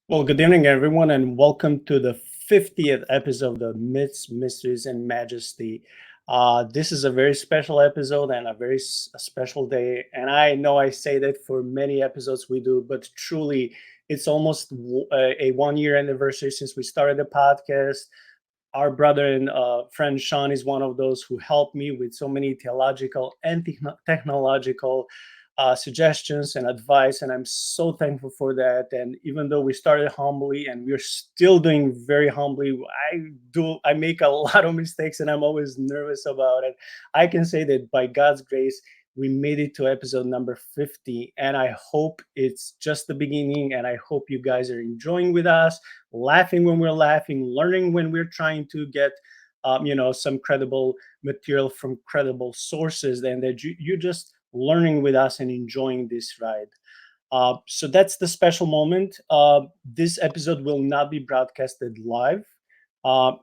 Well, good evening, everyone, and welcome to the 50th episode of Myths, Mysteries, and Majesty. This is a very special episode and a very special day. And I know I say that for many episodes we do, but truly, it's almost a 1 year anniversary since we started the podcast. Our brother and friend Shaun is one of those who helped me with so many theological and technological suggestions and advice, and I'm so thankful for that. And even though we started humbly and we're still doing very humbly, I make a lot of mistakes and I'm always nervous about it. I can say that by God's grace we made it to episode number 50, and I hope it's just the beginning, and I hope you guys are enjoying with us, laughing when we're laughing, learning when we're trying to get some credible material from credible sources, and that you're just learning with us and enjoying this ride. So that's the special moment. This episode will not be broadcasted live.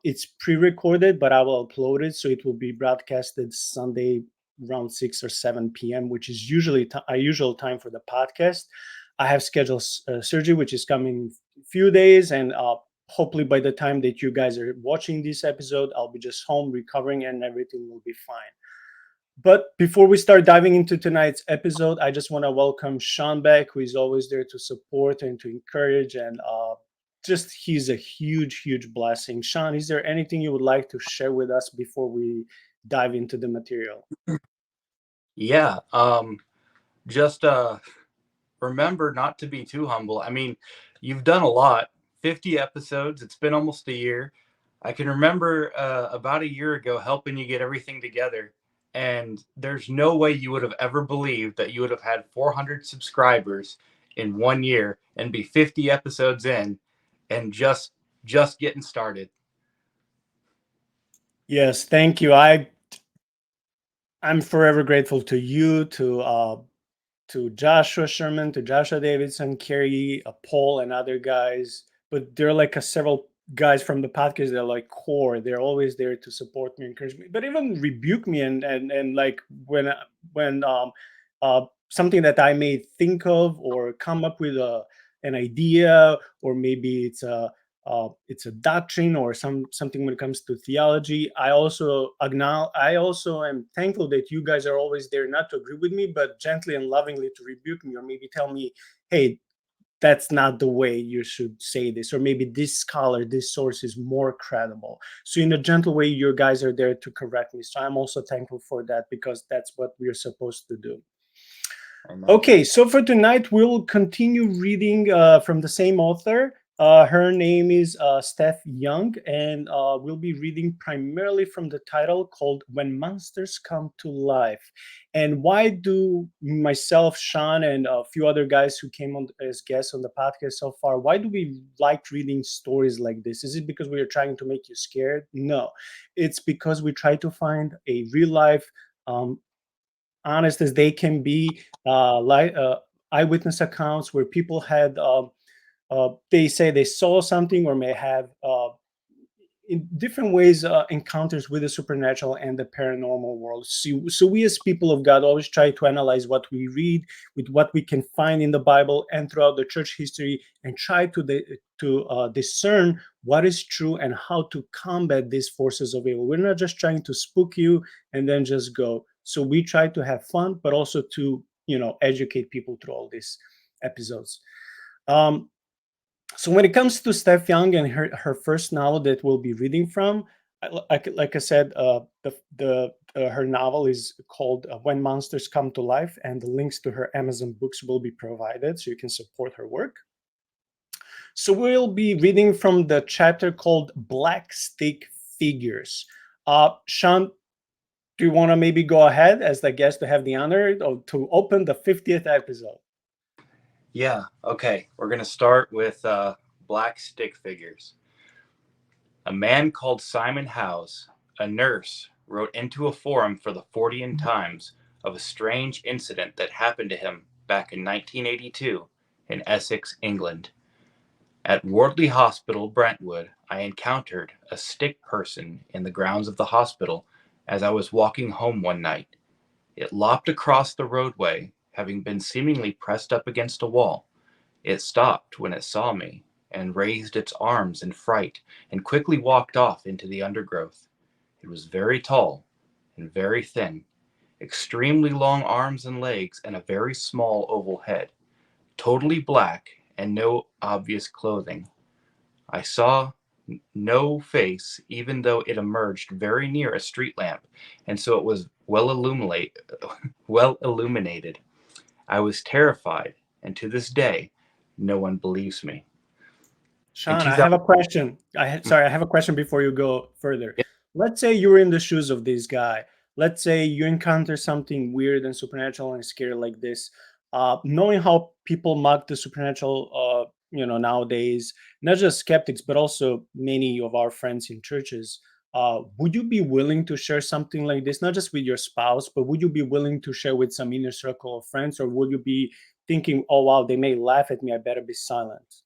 It's pre-recorded, but I will upload it, so it will be broadcasted Sunday around 6 or 7 p.m., which is usually a usual time for the podcast. I have scheduled surgery, which is coming in a few days, and hopefully by the time that you guys are watching this episode, I'll be just home recovering and everything will be fine. But before we start diving into tonight's episode, I just want to welcome Shaun back, who is always there to support and to encourage. And just he's a huge, huge blessing. Shaun, is there anything you would like to share with us before we dive into the material? Yeah, just remember not to be too humble. I mean, you've done a lot. 50 episodes. It's been almost a year. I can remember about a year ago helping you get everything together, and there's no way you would have ever believed that you would have had 400 subscribers in 1 year and be 50 episodes in and just getting started. Yes, thank you. I'm forever grateful to you, to Joshua Sherman, to Joshua Davidson, Kerry, Paul, and other guys. But there are like a several guys from the podcast that are like core. They're always there to support me, encourage me, but even rebuke me and like when something that I may think of or come up with an idea, or maybe it's a doctrine or something when it comes to theology. I also am thankful that you guys are always there, not to agree with me, but gently and lovingly to rebuke me, or maybe tell me, hey, that's not the way you should say this, or maybe this scholar, this source is more credible. So in a gentle way, you guys are there to correct me, so I'm also thankful for that, because that's what we're supposed to do. Amen. Okay, so for tonight, we'll continue reading from the same author. Her name is Steph Young, and we'll be reading primarily from the title called When Monsters Come to Life. And why do myself, Shaun, and a few other guys who came on as guests on the podcast so far, why do we like reading stories like this? Is it because we are trying to make you scared? No, it's because we try to find a real life, honest as they can be, eyewitness accounts where people had, they say they saw something, or may have, in different ways, encounters with the supernatural and the paranormal world. So we as people of God always try to analyze what we read with what we can find in the Bible and throughout the church history, and try to discern what is true and how to combat these forces of evil. We're not just trying to spook you and then just go. So we try to have fun, but also to educate people through all these episodes. Um, so when it comes to Steph Young and her first novel that we'll be reading from, like I said, her novel is called When Monsters Come to Life, and the links to her Amazon books will be provided so you can support her work. So we'll be reading from the chapter called Black Stick Figures. Shaun, do you want to maybe go ahead as the guest to have the honor to open the 50th episode? Yeah, okay. We're going to start with black stick figures. A man called Simon Howes, a nurse, wrote into a forum for the Fortean Times of a strange incident that happened to him back in 1982 in Essex, England. At Wardley Hospital, Brentwood, I encountered a stick person in the grounds of the hospital as I was walking home one night. It lopped across the roadway, having been seemingly pressed up against a wall. It stopped when it saw me and raised its arms in fright and quickly walked off into the undergrowth. It was very tall and very thin, extremely long arms and legs, and a very small oval head, totally black and no obvious clothing. I saw no face, even though it emerged very near a street lamp, and so it was well illuminated. I was terrified, and to this day, no one believes me. In Shaun, I have 2000, a question. Sorry, I have a question before you go further. Let's say you were in the shoes of this guy. Let's say you encounter something weird and supernatural and scary like this. Knowing how people mock the supernatural, nowadays, not just skeptics, but also many of our friends in churches. Would you be willing to share something like this, not just with your spouse, but would you be willing to share with some inner circle of friends, or would you be thinking, "Oh wow, they may laugh at me. I better be silent"?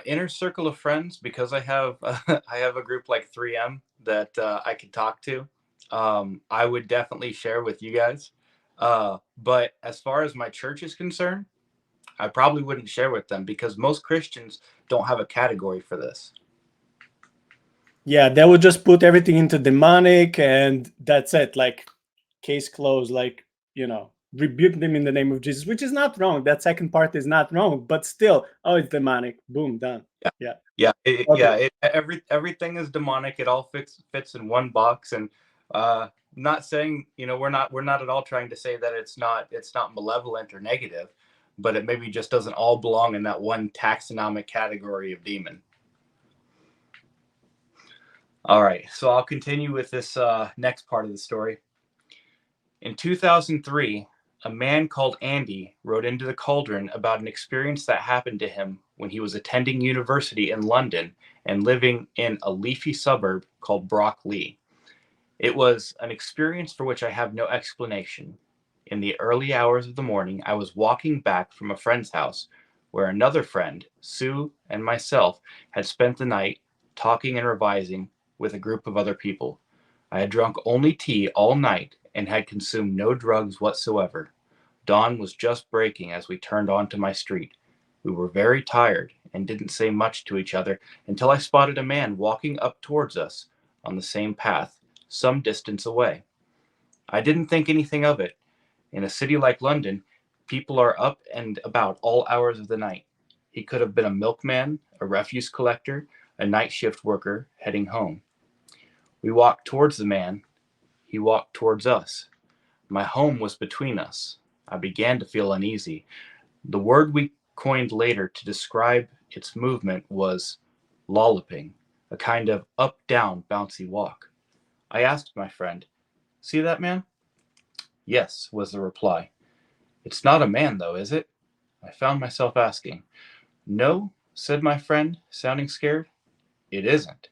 inner circle of friends, because I have I have a group like 3M that I can talk to. I would definitely share with you guys. But as far as my church is concerned, I probably wouldn't share with them because most Christians don't have a category for this. Yeah, they would just put everything into demonic and that's it. Like, case closed, like, rebuke them in the name of Jesus, which is not wrong. That second part is not wrong, but still, oh, it's demonic. Boom, done. Yeah, Yeah. yeah, Okay. everything is demonic. It all fits in one box, and uh, not saying we're not at all trying to say that it's not malevolent or negative, but it maybe just doesn't all belong in that one taxonomic category of demon. All right, so I'll continue with this next part of the story. In 2003, a man called Andy wrote into the Cauldron about an experience that happened to him when he was attending university in London and living in a leafy suburb called Brockleigh. It was an experience for which I have no explanation. In the early hours of the morning, I was walking back from a friend's house where another friend, Sue, and myself had spent the night talking and revising with a group of other people. I had drunk only tea all night and had consumed no drugs whatsoever. Dawn was just breaking as we turned onto my street. We were very tired and didn't say much to each other until I spotted a man walking up towards us on the same path, some distance away. I didn't think anything of it. In a city like London, people are up and about all hours of the night. He could have been a milkman, a refuse collector, a night shift worker heading home. We walked towards the man. He walked towards us. My home was between us. I began to feel uneasy. The word we coined later to describe its movement was lolloping, a kind of up down bouncy walk. I asked my friend, "See that man?" "Yes," was the reply. "It's not a man, though, is it?" I found myself asking. "No," said my friend, sounding scared. "It isn't."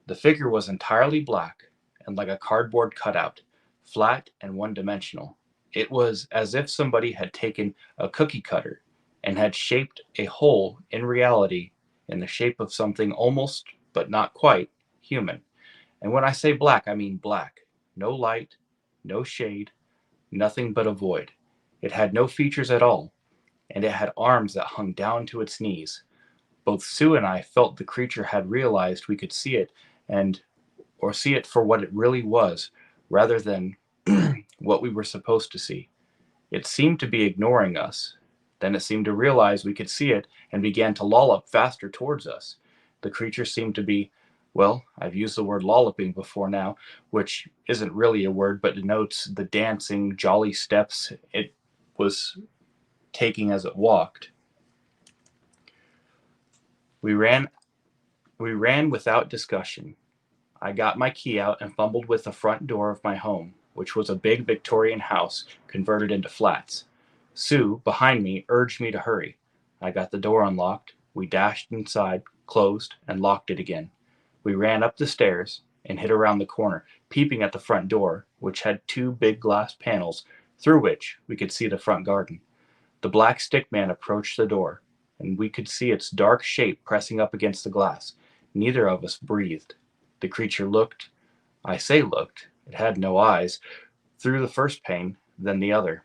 The figure was entirely black and like a cardboard cutout, flat and one dimensional. It was as if somebody had taken a cookie cutter and had shaped a hole in reality in the shape of something almost, but not quite, human. And when I say black, I mean black. No light, no shade, nothing but a void. It had no features at all, and it had arms that hung down to its knees. Both Sue and I felt the creature had realized we could see it and or see it for what it really was rather than what we were supposed to see. It seemed to be ignoring us. Then it seemed to realize we could see it and began to lollop faster towards us. The creature seemed to be, well, I've used the word lolloping before now, which isn't really a word but denotes the dancing, jolly steps it was taking as it walked. We ran we ran without discussion. I got my key out and fumbled with the front door of my home, which was a big Victorian house converted into flats. Sue, behind me, urged me to hurry. I got the door unlocked. We dashed inside, closed, and locked it again. We ran up the stairs and hid around the corner, peeping at the front door, which had two big glass panels through which we could see the front garden. The black stick man approached the door, and we could see its dark shape pressing up against the glass. Neither of us breathed. The creature looked, I say looked, it had no eyes, through the first pane, then the other.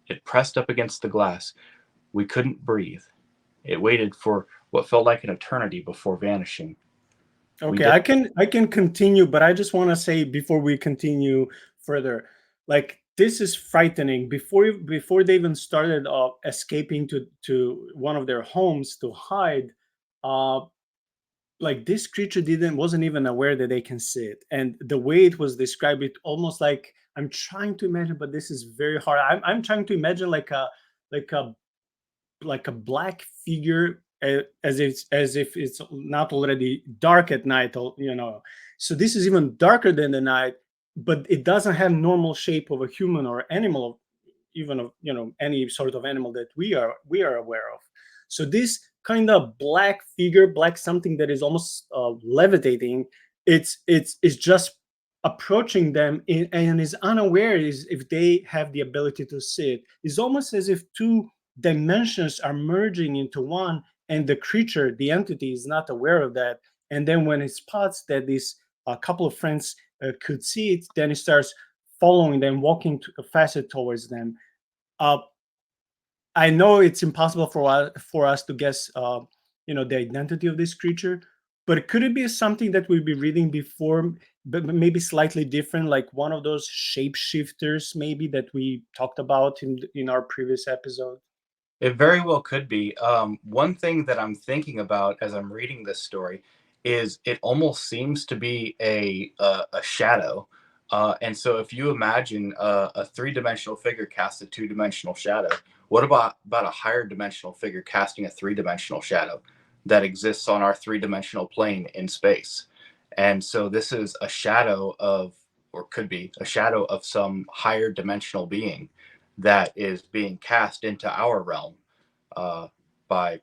It pressed up against the glass. We couldn't breathe. It waited for what felt like an eternity before vanishing. We Okay, did. I can continue, but I just want to say before we continue further, like this is frightening. Before they even started escaping to one of their homes to hide, uh, like this creature didn't wasn't even aware that they can see it, and the way it was described, it almost like I'm trying to imagine, but this is very hard. I'm trying to imagine like a like a black figure, as if it's not already dark at night, so this is even darker than the night, but it doesn't have normal shape of a human or animal, even of any sort of animal that we are aware of. So this kind of black figure, black something that is almost levitating, it's just approaching them and is unaware is if they have the ability to see it. It's almost as if two dimensions are merging into one, and the creature, the entity, is not aware of that. And then when it spots that this a couple of friends could see it, then it starts following them, walking faster towards them. uh, I know it's impossible for us to guess the identity of this creature, but could it be something that we'll be reading before, but maybe slightly different, like one of those shapeshifters maybe that we talked about in our previous episode? It very well could be. One thing that I'm thinking about as I'm reading this story is it almost seems to be a shadow. And so, if you imagine a three-dimensional figure cast a two-dimensional shadow, what about a higher dimensional figure casting a three-dimensional shadow that exists on our three-dimensional plane in space? And so, this is a shadow of, or could be a shadow of some higher dimensional being that is being cast into our realm by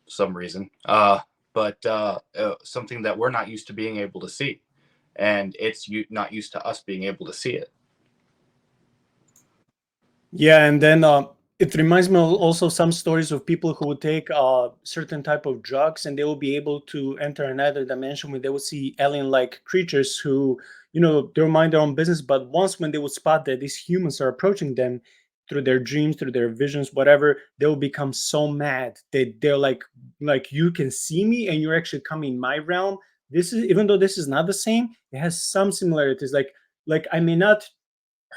some reason, but something that we're not used to being able to see, and it's not used to us being able to see it. Yeah, and then it reminds me also some stories of people who would take certain type of drugs, and they will be able to enter another dimension where they will see alien-like creatures who, they mind their own business. But once when they will spot that these humans are approaching them through their dreams, through their visions, whatever, they will become so mad that they're like you can see me and you're actually coming in my realm. This is, even though this is not the same, it has some similarities. Like I may not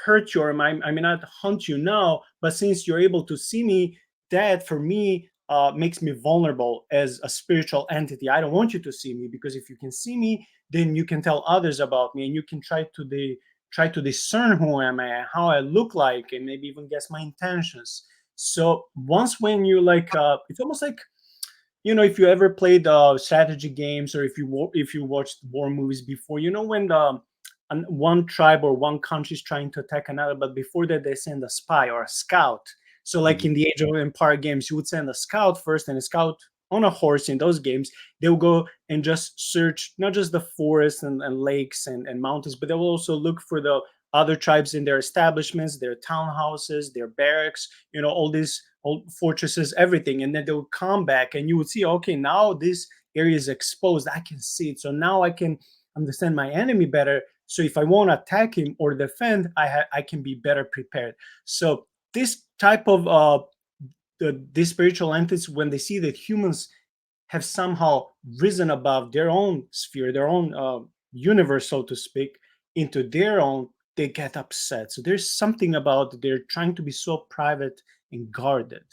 hurt you, or I may not hunt you now, but since you're able to see me, that for me makes me vulnerable as a spiritual entity. I don't want you to see me, because if you can see me, then you can tell others about me, and you can try to discern who am I, how I look like, and maybe even guess my intentions. So once when you like, it's almost like, if you ever played strategy games, or if you watched war movies before, when one tribe or one country is trying to attack another, but before that they send a spy or a scout. So like Mhm. in the Age of Empire games, you would send a scout first, and a scout on a horse in those games, they'll go and just search not just the forests and lakes and mountains, but they will also look for the other tribes in their establishments, their townhouses, their barracks, all these old fortresses, everything. And then they would come back, and you would see, okay, now this area is exposed, I can see it, so now I can understand my enemy better. So if I want to attack him or defend, I can be better prepared. So this type of these spiritual entities, when they see that humans have somehow risen above their own sphere, their own universe, so to speak, into their own, they get upset. So there's something about they're trying to be so private and guarded.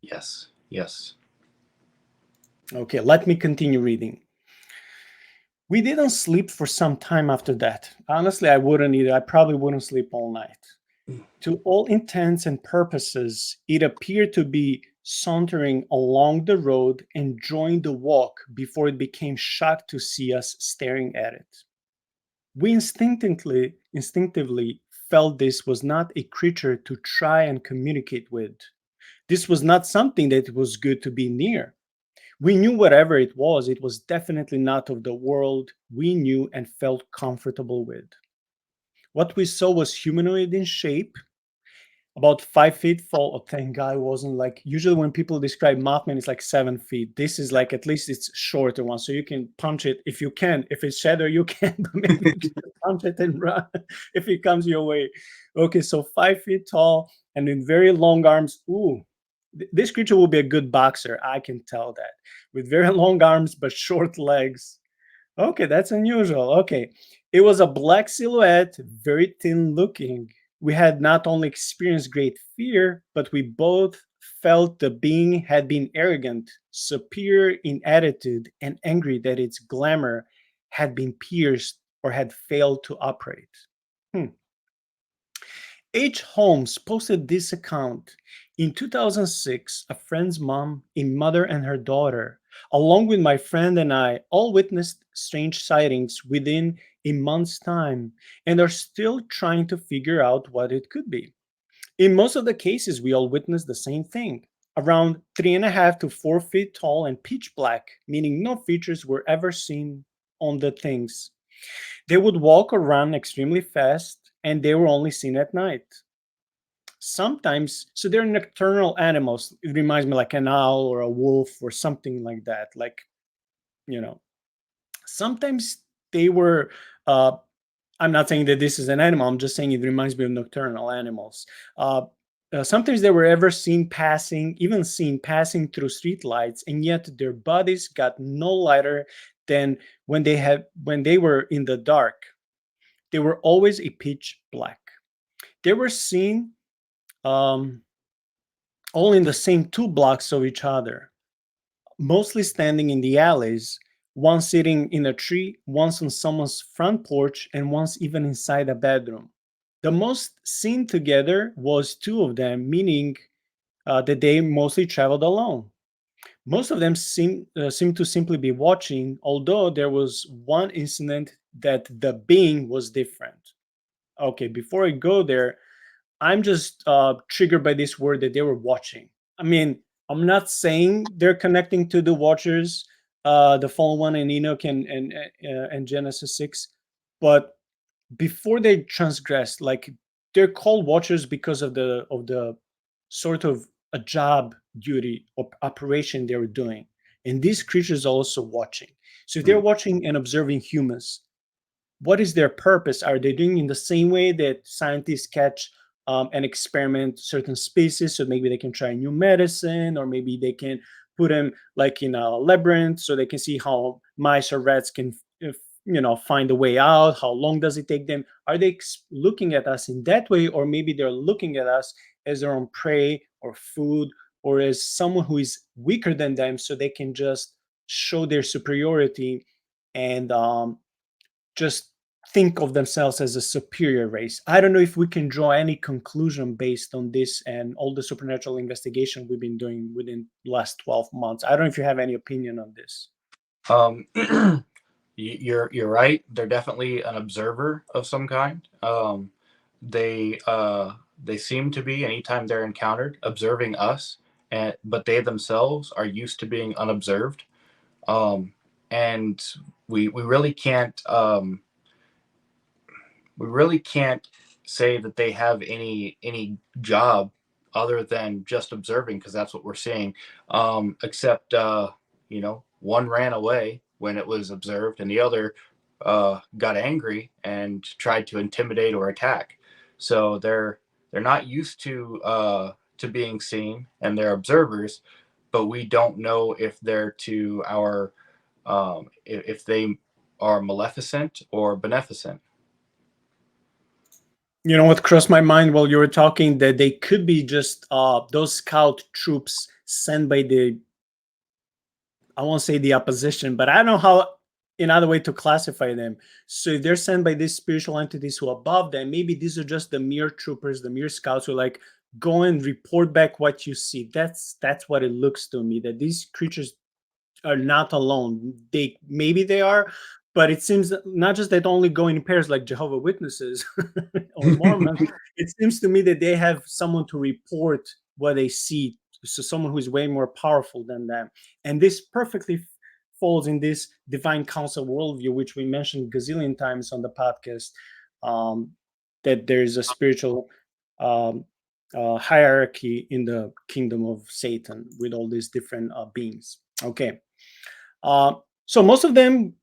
Yes, yes. Okay, let me continue reading. We didn't sleep for some time after that. Honestly, I wouldn't either. I probably wouldn't sleep all night. To all intents and purposes, it appeared to be sauntering along the road, enjoying the walk, before it became shocked to see us staring at it. We instinctively felt this was not a creature to try and communicate with. This was not something that it was good to be near. We knew whatever it was definitely not of the world we knew and felt comfortable with. What we saw was humanoid in shape, about 5 feet tall. Oh, thank God it wasn't like usually when people describe Mothman, it's like 7 feet. This is like at least it's shorter one, so you can punch it if you can. If it's shadow, you can, but maybe you just punch it and run if it comes your way. Okay, so 5 feet tall and in very long arms. Ooh, This creature will be a good boxer. I can tell that. With very long arms but short legs. Okay, that's unusual. Okay. It was a black silhouette, very thin looking. We had not only experienced great fear, but we both felt the being had been arrogant, superior in attitude, and angry that its glamour had been pierced or had failed to operate. Hmm. H. Holmes posted this account. In 2006, a friend's mom, a mother, and her daughter, along with my friend and I, all witnessed strange sightings within a month's time and are still trying to figure out what it could be. In most of the cases, we all witnessed the same thing, around 3.5 to 4 feet tall and pitch black, meaning no features were ever seen on the things. They would walk or run extremely fast, and they were only seen at night. Sometimes, so they're nocturnal animals. It reminds me like an owl or a wolf or something like that. Like, you know, sometimes they were, uh, I'm not saying that this is an animal, I'm just saying it reminds me of nocturnal animals. Uh, Sometimes they were ever seen passing, even seen passing through street lights, and yet their bodies got no lighter than when they were in the dark. They were always a pitch black. They were seen um, all in the same 2 blocks of each other, mostly standing in the alleys, one sitting in a tree, once on someone's front porch, and once even inside a bedroom. The most seen together was two of them, meaning that they mostly traveled alone. Most of them seem to simply be watching, although there was one incident that the being was different. Okay, before I go there, I'm just triggered by this word that they were watching. I mean, I'm not saying they're connecting to the Watchers, the fallen one and Enoch and Genesis 6, but before they transgress, like they're called Watchers because of the sort of a job duty or operation they were doing, and these creatures are also watching. So if they're Mm. watching and observing humans, what is their purpose? Are they doing in the same way that scientists catch and experiment certain species, so maybe they can try new medicine, or maybe they can put them like in a labyrinth so they can see how mice or rats can find a way out? How long does it take them? Are they looking at us in that way, or maybe they're looking at us as their own prey or food, or as someone who is weaker than them so they can just show their superiority and just think of themselves as a superior race? I don't know if we can draw any conclusion based on this and all the supernatural investigation we've been doing within the last 12 months. I don't know if you have any opinion on this. Um, you're right. They're definitely an observer of some kind. They seem to be anytime they're encountered observing us, and but they themselves are used to being unobserved. Um, and we really can't we really can't say that they have any job other than just observing, because that's what we're seeing. Except one ran away when it was observed, and the other got angry and tried to intimidate or attack. So they're not used to being seen, and they're observers, but we don't know if they're to our if they are maleficent or beneficent. You know what crossed my mind while you were talking? That they could be just those scout troops sent by the, I won't say the opposition, but I don't know how another way to classify them. So if they're sent by these spiritual entities who are above them, maybe these are just the mere troopers, the mere scouts who like go and report back what you see. That's what it looks to me, that these creatures are not alone. They maybe they are, but it seems that not just that only go in pairs like Jehovah Witnesses or Mormons. It seems to me that they have someone to report what they see, so someone who is way more powerful than them. And this perfectly falls in this divine council worldview, which we mentioned gazillion times on the podcast. Um, that there is a spiritual um, hierarchy in the kingdom of Satan with all these different beings. Okay. Uh, so most of them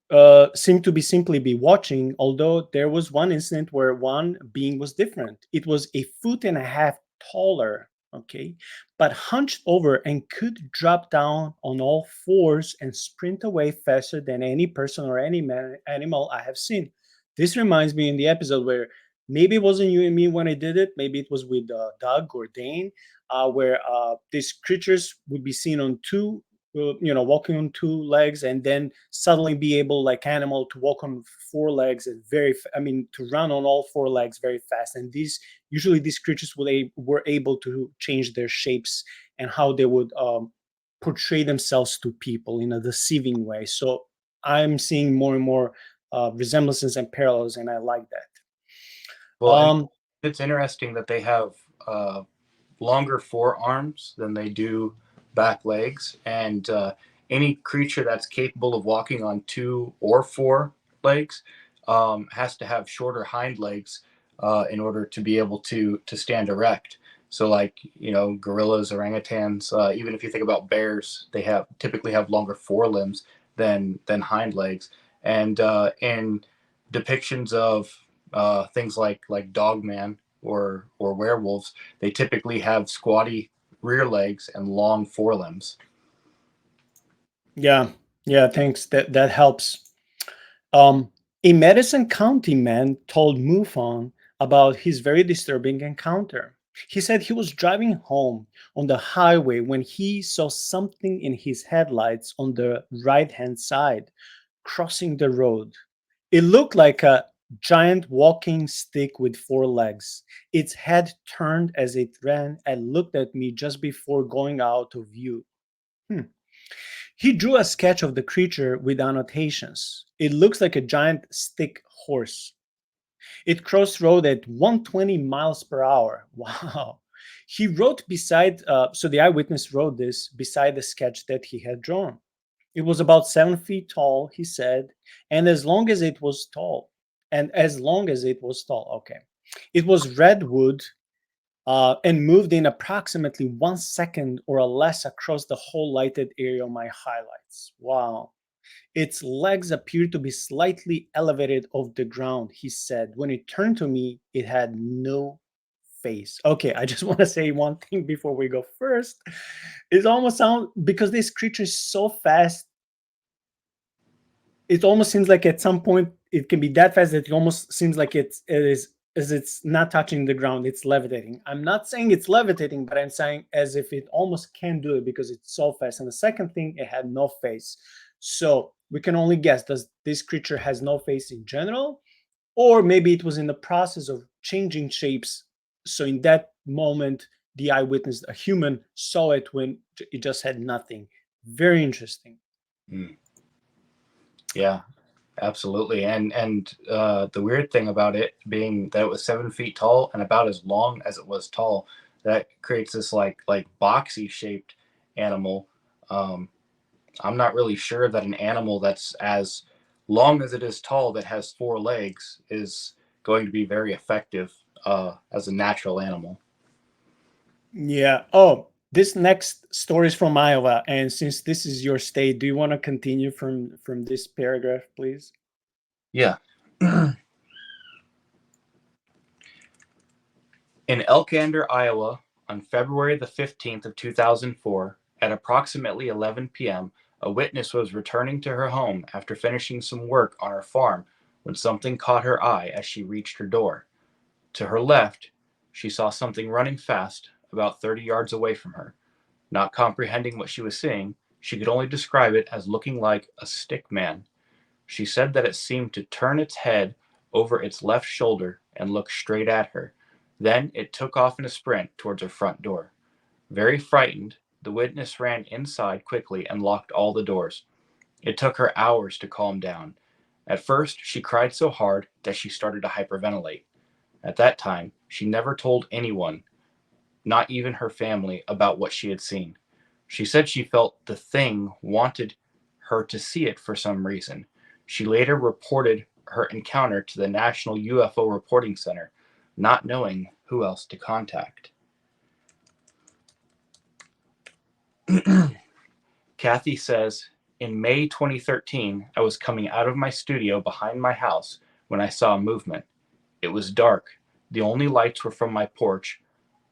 seem to be simply be watching, although there was one incident where one being was different. It was a foot and a half taller. okay, but hunched over and could drop down on all fours and sprint away faster than any person or any animal I have seen. This reminds me in the episode where maybe it wasn't you and me when I did it, maybe it was with Doug or Dane, where these creatures would be seen on two, walking on two legs, and then suddenly be able, like animal, to walk on four legs and I mean, to run on all four legs very fast. And usually these creatures were able to change their shapes and how they would portray themselves to people in a deceiving way. So I'm seeing more and more resemblances and parallels, and I like that. Well, and it's interesting that they have longer forearms than they do back legs, and any creature that's capable of walking on two or four legs has to have shorter hind legs in order to be able to stand erect. So, like, gorillas, orangutans, even if you think about bears, they have typically have longer forelimbs than hind legs. And in depictions of things like Dogman or werewolves, they typically have squatty rear legs and long forelimbs. Yeah, yeah, thanks. That helps. Um, a Madison County man told MUFON about his very disturbing encounter. He said he was driving home on the highway when he saw something in his headlights on the right hand side crossing the road. It looked like a giant walking stick with four legs. Its head turned as it ran and looked at me just before going out of view. Hmm. He drew a sketch of the creature with annotations. It looks like a giant stick horse. It crossed road at 120 miles per hour. Wow. He wrote so the eyewitness wrote this beside the sketch that he had drawn. It was about 7 feet tall, he said, and as long as it was tall, okay. It was redwood and moved in approximately 1 second or less across the whole lighted area of my highlights. Wow. Its legs appeared to be slightly elevated off the ground, he said. When it turned to me, it had no face. Okay, I just want to say one thing before we go first. It almost sounds, because this creature is so fast, it almost seems like at some point it can be that fast that it almost seems like it's not touching the ground, it's levitating. I'm not saying it's levitating, but I'm saying as if it almost can do it because it's so fast. And the second thing, it had no face. So we can only guess, does this creature has no face in general, or maybe it was in the process of changing shapes, so in that moment the eyewitness, a human, saw it when it just had nothing. Very interesting. Mm. Yeah, absolutely. And the weird thing about it being that it was 7 feet tall and about as long as it was tall, that creates this like boxy shaped animal. Um, I'm not really sure that an animal that's as long as it is tall that has four legs is going to be very effective as a natural animal. Yeah. Oh, this next story is from Iowa, and since this is your state, do you want to continue from this paragraph, please? Yeah. In Elkander, Iowa, on February the 15th of 2004, at approximately 11 p.m., a witness was returning to her home after finishing some work on her farm when something caught her eye as she reached her door. To her left, she saw something running fast, about 30 yards away from her. Not comprehending what she was seeing, she could only describe it as looking like a stick man. She said that it seemed to turn its head over its left shoulder and look straight at her. Then it took off in a sprint towards her front door. Very frightened, the witness ran inside quickly and locked all the doors. It took her hours to calm down. At first, she cried so hard that she started to hyperventilate. At that time, she never told anyone, not even her family, about what she had seen. She said she felt the thing wanted her to see it for some reason. She later reported her encounter to the National UFO Reporting Center, not knowing who else to contact. Kathy says, in May 2013, I was coming out of my studio behind my house when I saw a movement. It was dark. The only lights were from my porch.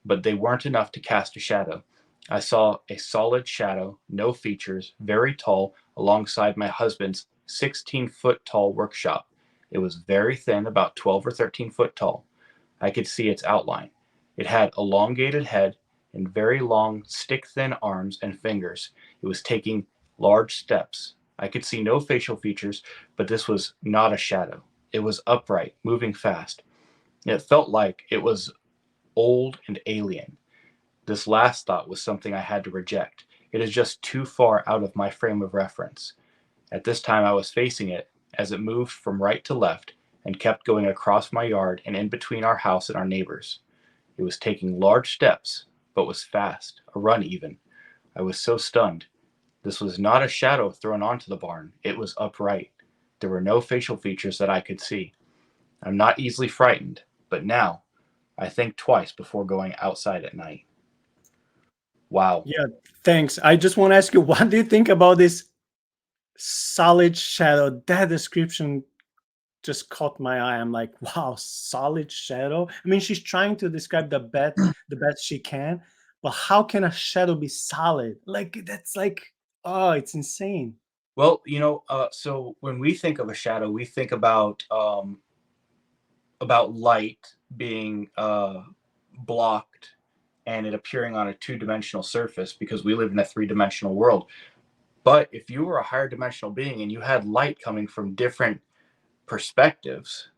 but they weren't enough to cast a shadow. I saw a solid shadow, no features, very tall, alongside my husband's 16-foot tall workshop. It was very thin, about 12 or 13 foot tall. I could see its outline. It had elongated head and very long, stick thin arms and fingers. It was taking large steps. I could see no facial features, but this was not a shadow. It was upright, moving fast. It felt like it was old and alien. This last thought was something I had to reject. It is just too far out of my frame of reference. At this time, I was facing it as it moved from right to left and kept going across my yard and in between our house and our neighbors. It was taking large steps, but was fast, a run even. I was so stunned. This was not a shadow thrown onto the barn. It was upright. There were no facial features that I could see. I'm not easily frightened, but now I think twice before going outside at night. Wow. Yeah, thanks. I just want to ask you, what do you think about this solid shadow? That description just caught my eye. I'm like, wow, solid shadow. I mean, she's trying to describe the best she can, but how can a shadow be solid? Like that's like, oh, it's insane. Well, so when we think of a shadow, we think about light being blocked and it appearing on a two-dimensional surface because we live in a three-dimensional world. But if you were a higher dimensional being and you had light coming from different perspectives,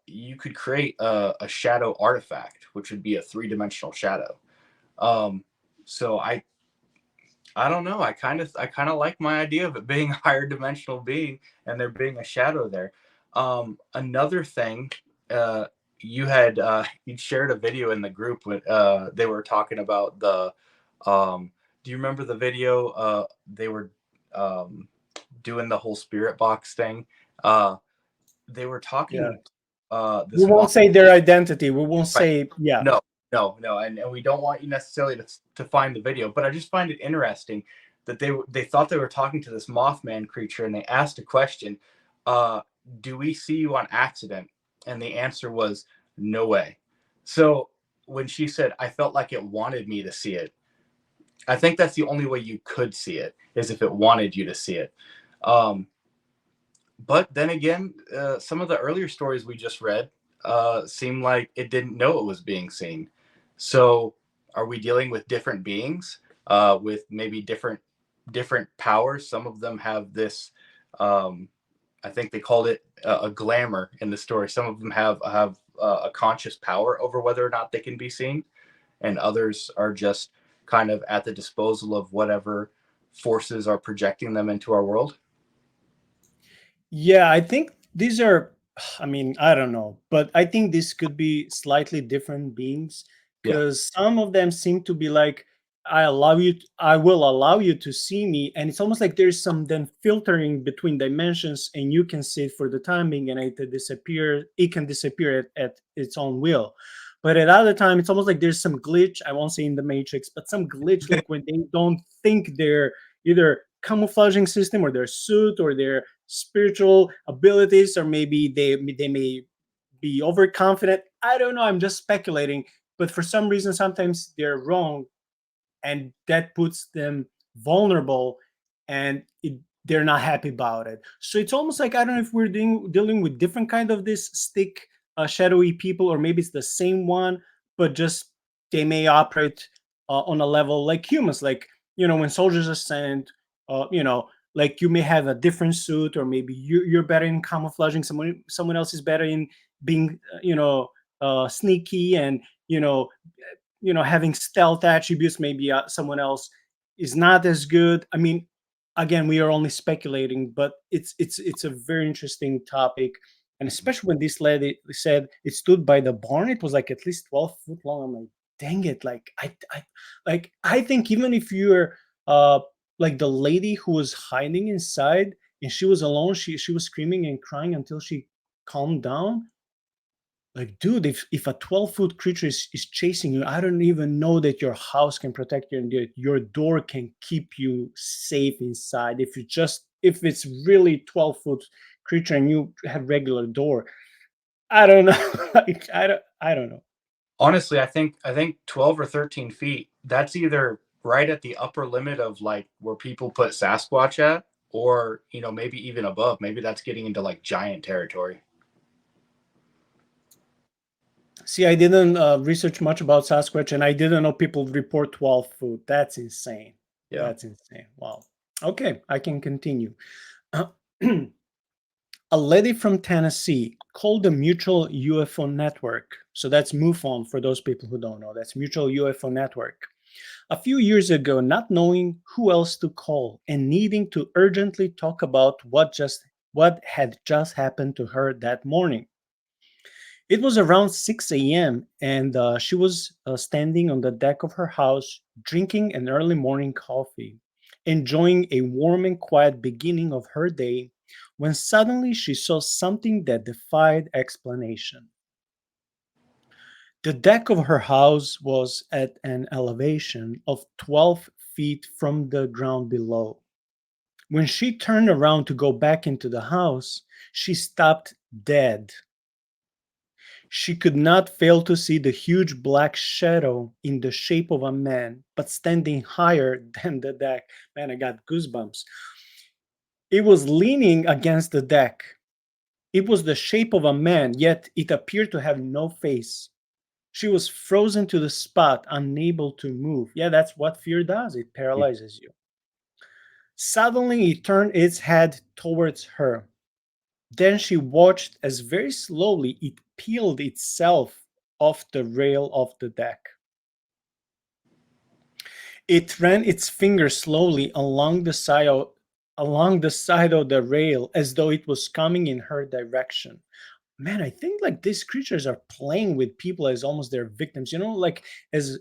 you could create a shadow artifact, which would be a three-dimensional shadow. Um, so I don't know. I kind of like my idea of it being a higher dimensional being and there being a shadow there. Another thing, uh, you shared a video in the group when they were talking about the. Do you remember the video? They were um, doing the whole spirit box thing. Uh, they were Yeah. talking We this won't mom. say their identity. We won't Right. say, yeah. No, no, and we don't want you necessarily to find the video, but I just find it interesting that they thought they were talking to this Mothman creature, and they asked a question, uh, "Do we see you on accident?" And the answer was, "No way." So when she said, "I felt like it wanted me to see it," I think that's the only way you could see it is if it wanted you to see it. Um, but then again, some of the earlier stories we just read seem like it didn't know it was being seen. So, are we dealing with different beings with maybe different powers? Some of them have this. Um, I think they called it a glamour in the story. Some of them have a conscious power over whether or not they can be seen, and others are just kind of at the disposal of whatever forces are projecting them into our world. Yeah, I think these are, I mean, I don't know, but I think this could be slightly different beings Yeah. because some of them seem to be like, I will allow you to see me. And it's almost like there's some then filtering between dimensions and you can see it for the time being and it can disappear at its own will. But at other time, it's almost like there's some glitch. I won't say in the Matrix, but some glitch, like when they don't think they're either camouflaging system or their suit or their spiritual abilities, or maybe they may be overconfident. I don't know. I'm just speculating. But for some reason, sometimes they're wrong, and that puts them vulnerable, and they're not happy about it. So it's almost like I don't know if we're dealing with different kind of this stick shadowy people, or maybe it's the same one, but just they may operate on a level like humans. Like when soldiers are sent, like you may have a different suit, or maybe you're better in camouflaging. Someone else is better in being sneaky, and you know having stealth attributes. Maybe someone else is not as good. I mean, again, we are only speculating, but it's a very interesting topic. And especially when this lady said it stood by the barn, it was like at least 12 foot long. I'm like, dang it. Like I think even if you're uh like the lady who was hiding inside and she was alone, she was screaming and crying until she calmed down. Like, dude, if a 12-foot creature is chasing you, I don't even know that your house can protect you and that your door can keep you safe inside. If it's really 12-foot creature and you have regular door, I don't know. Like, I don't know. Honestly, I think 12 or 13 feet. That's either right at the upper limit of like where people put Sasquatch at, or maybe even above. Maybe that's getting into like giant territory. See, I didn't research much about Sasquatch, and I didn't know people report 12 foot. That's insane. Yeah. That's insane. Wow. Okay, I can continue. A lady from Tennessee called the Mutual UFO Network. So that's MUFON for those people who don't know. That's Mutual UFO Network. A few years ago, not knowing who else to call and needing to urgently talk about what had just happened to her that morning. It was around 6 a.m., and she was standing on the deck of her house, drinking an early morning coffee, enjoying a warm and quiet beginning of her day, when suddenly she saw something that defied explanation. The deck of her house was at an elevation of 12 feet from the ground below. When she turned around to go back into the house, she stopped dead. She could not fail to see the huge black shadow in the shape of a man, but standing higher than the deck. Man, I got goosebumps. It was leaning against the deck. It was the shape of a man, yet it appeared to have no face. She was frozen to the spot, unable to move. Yeah, that's what fear does. It paralyzes you. Suddenly, it turned its head towards her. Then she watched as very slowly it peeled itself off the rail of the deck. It ran its finger slowly along the side of the rail as though it was coming in her direction. Man, I think like these creatures are playing with people as almost their victims. Like as,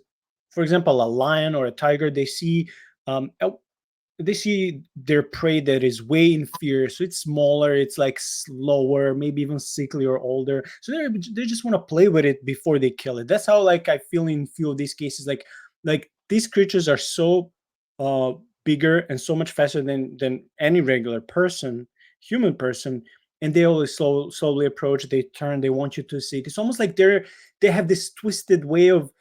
for example, a lion or a tiger, they see their prey that is way inferior, so it's smaller, it's like slower, maybe even sickly or older, so they just want to play with it before they kill it. That's how like I feel in few of these cases, like these creatures are so uh bigger and so much faster than any regular person, human person, and they always slowly approach, they turn, they want you to see it. It's almost like they have this twisted way of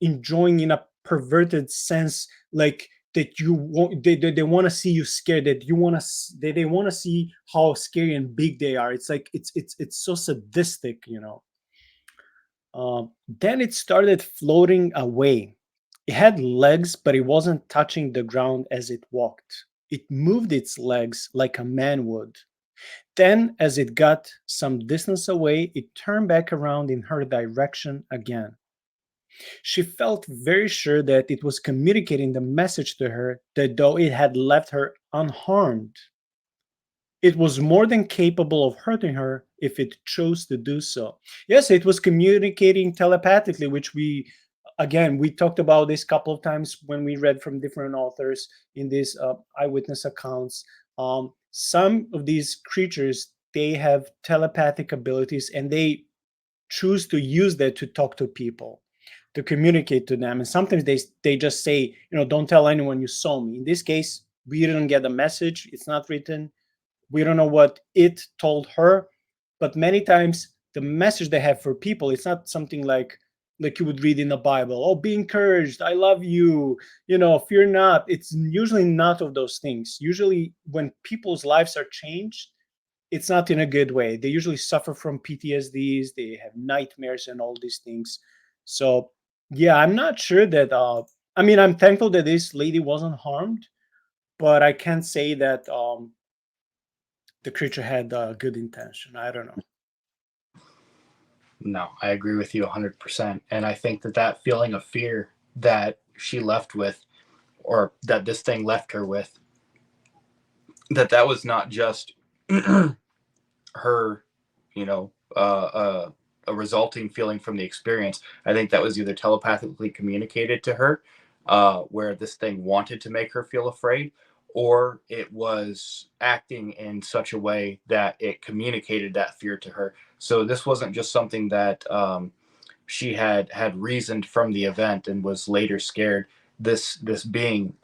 enjoying in a perverted sense, like that you want, they want to see you scared, that you want to they want to see how scary and big they are. It's like it's so sadistic, then it started floating away. It had legs, but it wasn't touching the ground as it walked. It moved its legs like a man would. Then, as it got some distance away, it turned back around in her direction again. She felt very sure that it was communicating the message to her, that though it had left her unharmed, it was more than capable of hurting her if it chose to do so. Yes, it was communicating telepathically, which we talked about this a couple of times when we read from different authors in these eyewitness accounts. Some of these creatures, they have telepathic abilities, and they choose to use that to talk to people, to communicate to them. And sometimes they just say, don't tell anyone you saw me. In this case, we didn't get a message, it's not written, we don't know what it told her. But many times the message they have for people, it's not something like you would read in the Bible. Oh, be encouraged, I love you, fear not. It's usually not of those things. Usually when people's lives are changed, it's not in a good way. They usually suffer from PTSDs, they have nightmares and all these things. So yeah, I'm not sure that I mean, I'm thankful that this lady wasn't harmed, but I can't say that the creature had good intention. I don't know. No, I agree with you 100%. And I think that feeling of fear that she left with, or that this thing left her with, that was not just her, you know, a resulting feeling from the experience. I think that was either telepathically communicated to her, where this thing wanted to make her feel afraid, or it was acting in such a way that it communicated that fear to her. So this wasn't just something that she had reasoned from the event and was later scared. This being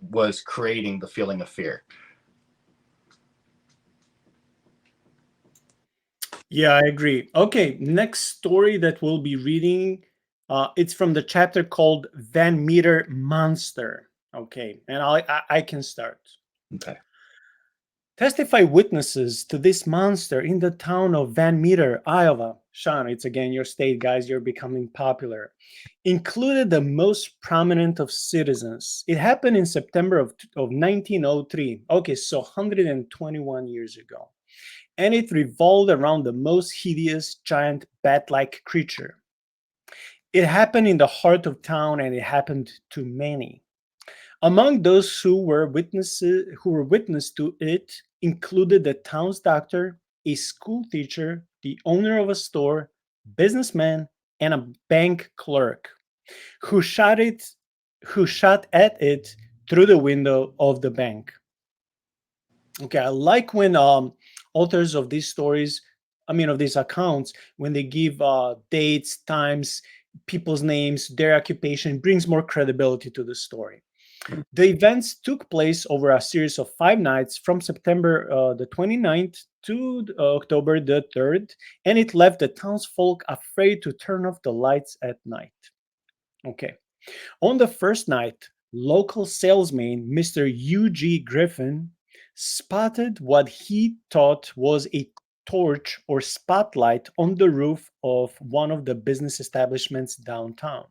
was creating the feeling of fear. Yeah, I agree. Okay, next story that we'll be reading, it's from the chapter called Van Meter Monster. Okay, and I can start. Okay. Testify witnesses to this monster in the town of Van Meter, Iowa. Shaun, it's again your state, guys. You're becoming popular. Included the most prominent of citizens. It happened in September of 1903. Okay, so 121 years ago. And it revolved around the most hideous giant bat-like creature. It happened in the heart of town and it happened to many. Among those who were witness to it included the town's doctor, a school teacher, the owner of a store, businessman, and a bank clerk who shot it who shot at it through the window of the bank. Okay, I like when authors of these stories, I mean of these accounts, when they give dates, times, people's names, their occupation, brings more credibility to the story. The events took place over a series of 5 nights from September the 29th to October the 3rd, and it left the townsfolk afraid to turn off the lights at night. Okay. On the first night, local salesman Mr. U.G. Griffin spotted what he thought was a torch or spotlight on the roof of one of the business establishments downtown.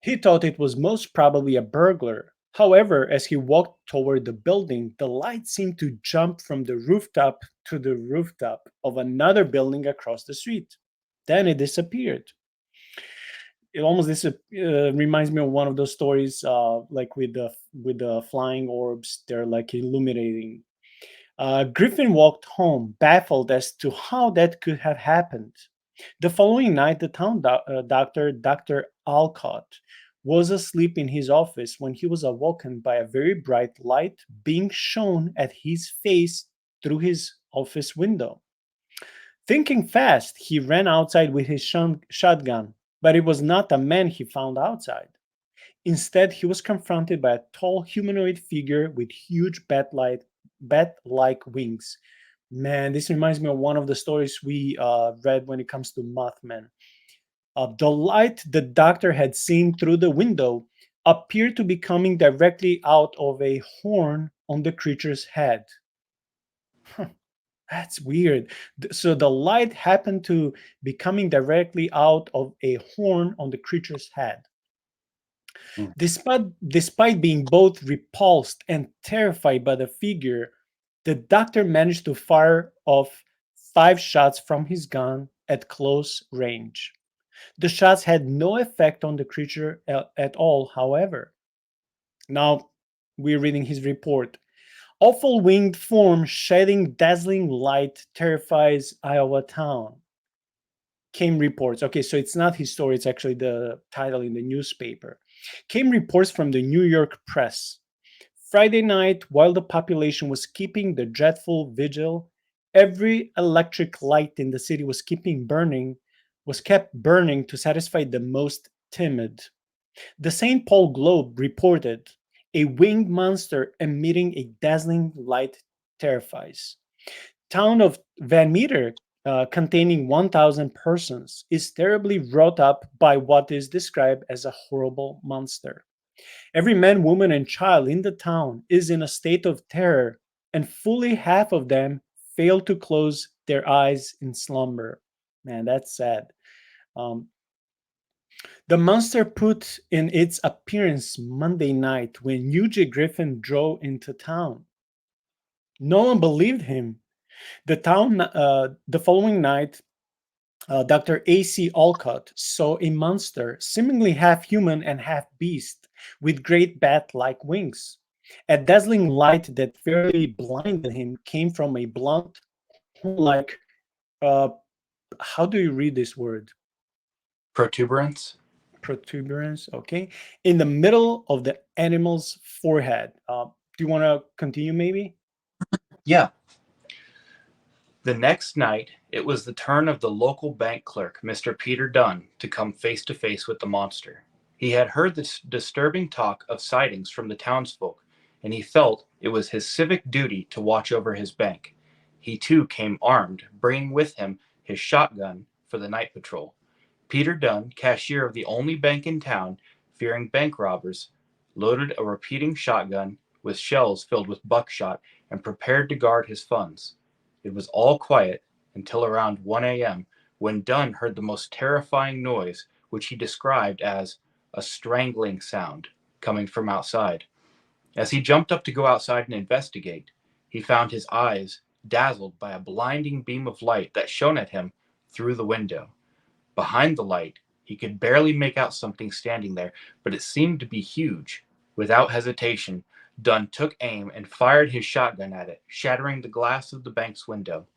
He thought it was most probably a burglar. However, as he walked toward the building, the light seemed to jump from the rooftop to the rooftop of another building across the street. Then it disappeared. It almost reminds me of one of those stories, like with the flying orbs. They're like illuminating. Griffin walked home, baffled as to how that could have happened. The following night, the town doctor, Dr. Alcott, was asleep in his office when he was awoken by a very bright light being shone at his face through his office window. Thinking fast, he ran outside with his shotgun, but it was not a man he found outside. Instead, he was confronted by a tall humanoid figure with huge bat-like wings. Man, this reminds me of one of the stories we read when it comes to Mothman. The light the doctor had seen through the window appeared to be coming directly out of a horn on the creature's head. Huh, that's weird. So the light happened to be coming directly out of a horn on the creature's head. Mm. Despite being both repulsed and terrified by the figure, the doctor managed to fire off 5 shots from his gun at close range. The shots had no effect on the creature at all, however. Now, we're reading his report. Awful winged form shedding dazzling light terrifies Iowa town. Came reports. Okay, so it's not his story, it's actually the title in the newspaper. Came reports from the New York press. Friday night, while the population was keeping the dreadful vigil, every electric light in the city was kept burning to satisfy the most timid. The St. Paul Globe reported a winged monster emitting a dazzling light terrifies. Town of Van Meter, containing 1,000 persons, is terribly wrought up by what is described as a horrible monster. Every man, woman, and child in the town is in a state of terror, and fully half of them fail to close their eyes in slumber. Man, that's sad. Um, the monster put in its appearance Monday night when Eugene Griffin drove into town. No one believed him. The following night, Dr. A.C. Alcott saw a monster, seemingly half human and half beast, with great bat like wings. A dazzling light that fairly blinded him came from a blunt, horn like, uh, how do you read this word? Protuberance? Protuberance, okay, in the middle of the animal's forehead. Do you want to continue, maybe? Yeah. The next night, it was the turn of the local bank clerk, Mr. Peter Dunn, to come face to face with the monster. He had heard this disturbing talk of sightings from the townsfolk, and he felt it was his civic duty to watch over his bank. He too came armed, bringing with him his shotgun for the night patrol. Peter Dunn, cashier of the only bank in town, fearing bank robbers, loaded a repeating shotgun with shells filled with buckshot and prepared to guard his funds. It was all quiet until around 1 a.m. when Dunn heard the most terrifying noise, which he described as a strangling sound coming from outside. As he jumped up to go outside and investigate, he found his eyes dazzled by a blinding beam of light that shone at him through the window. Behind the light, he could barely make out something standing there, but it seemed to be huge. Without hesitation, Dunn took aim and fired his shotgun at it, shattering the glass of the bank's window.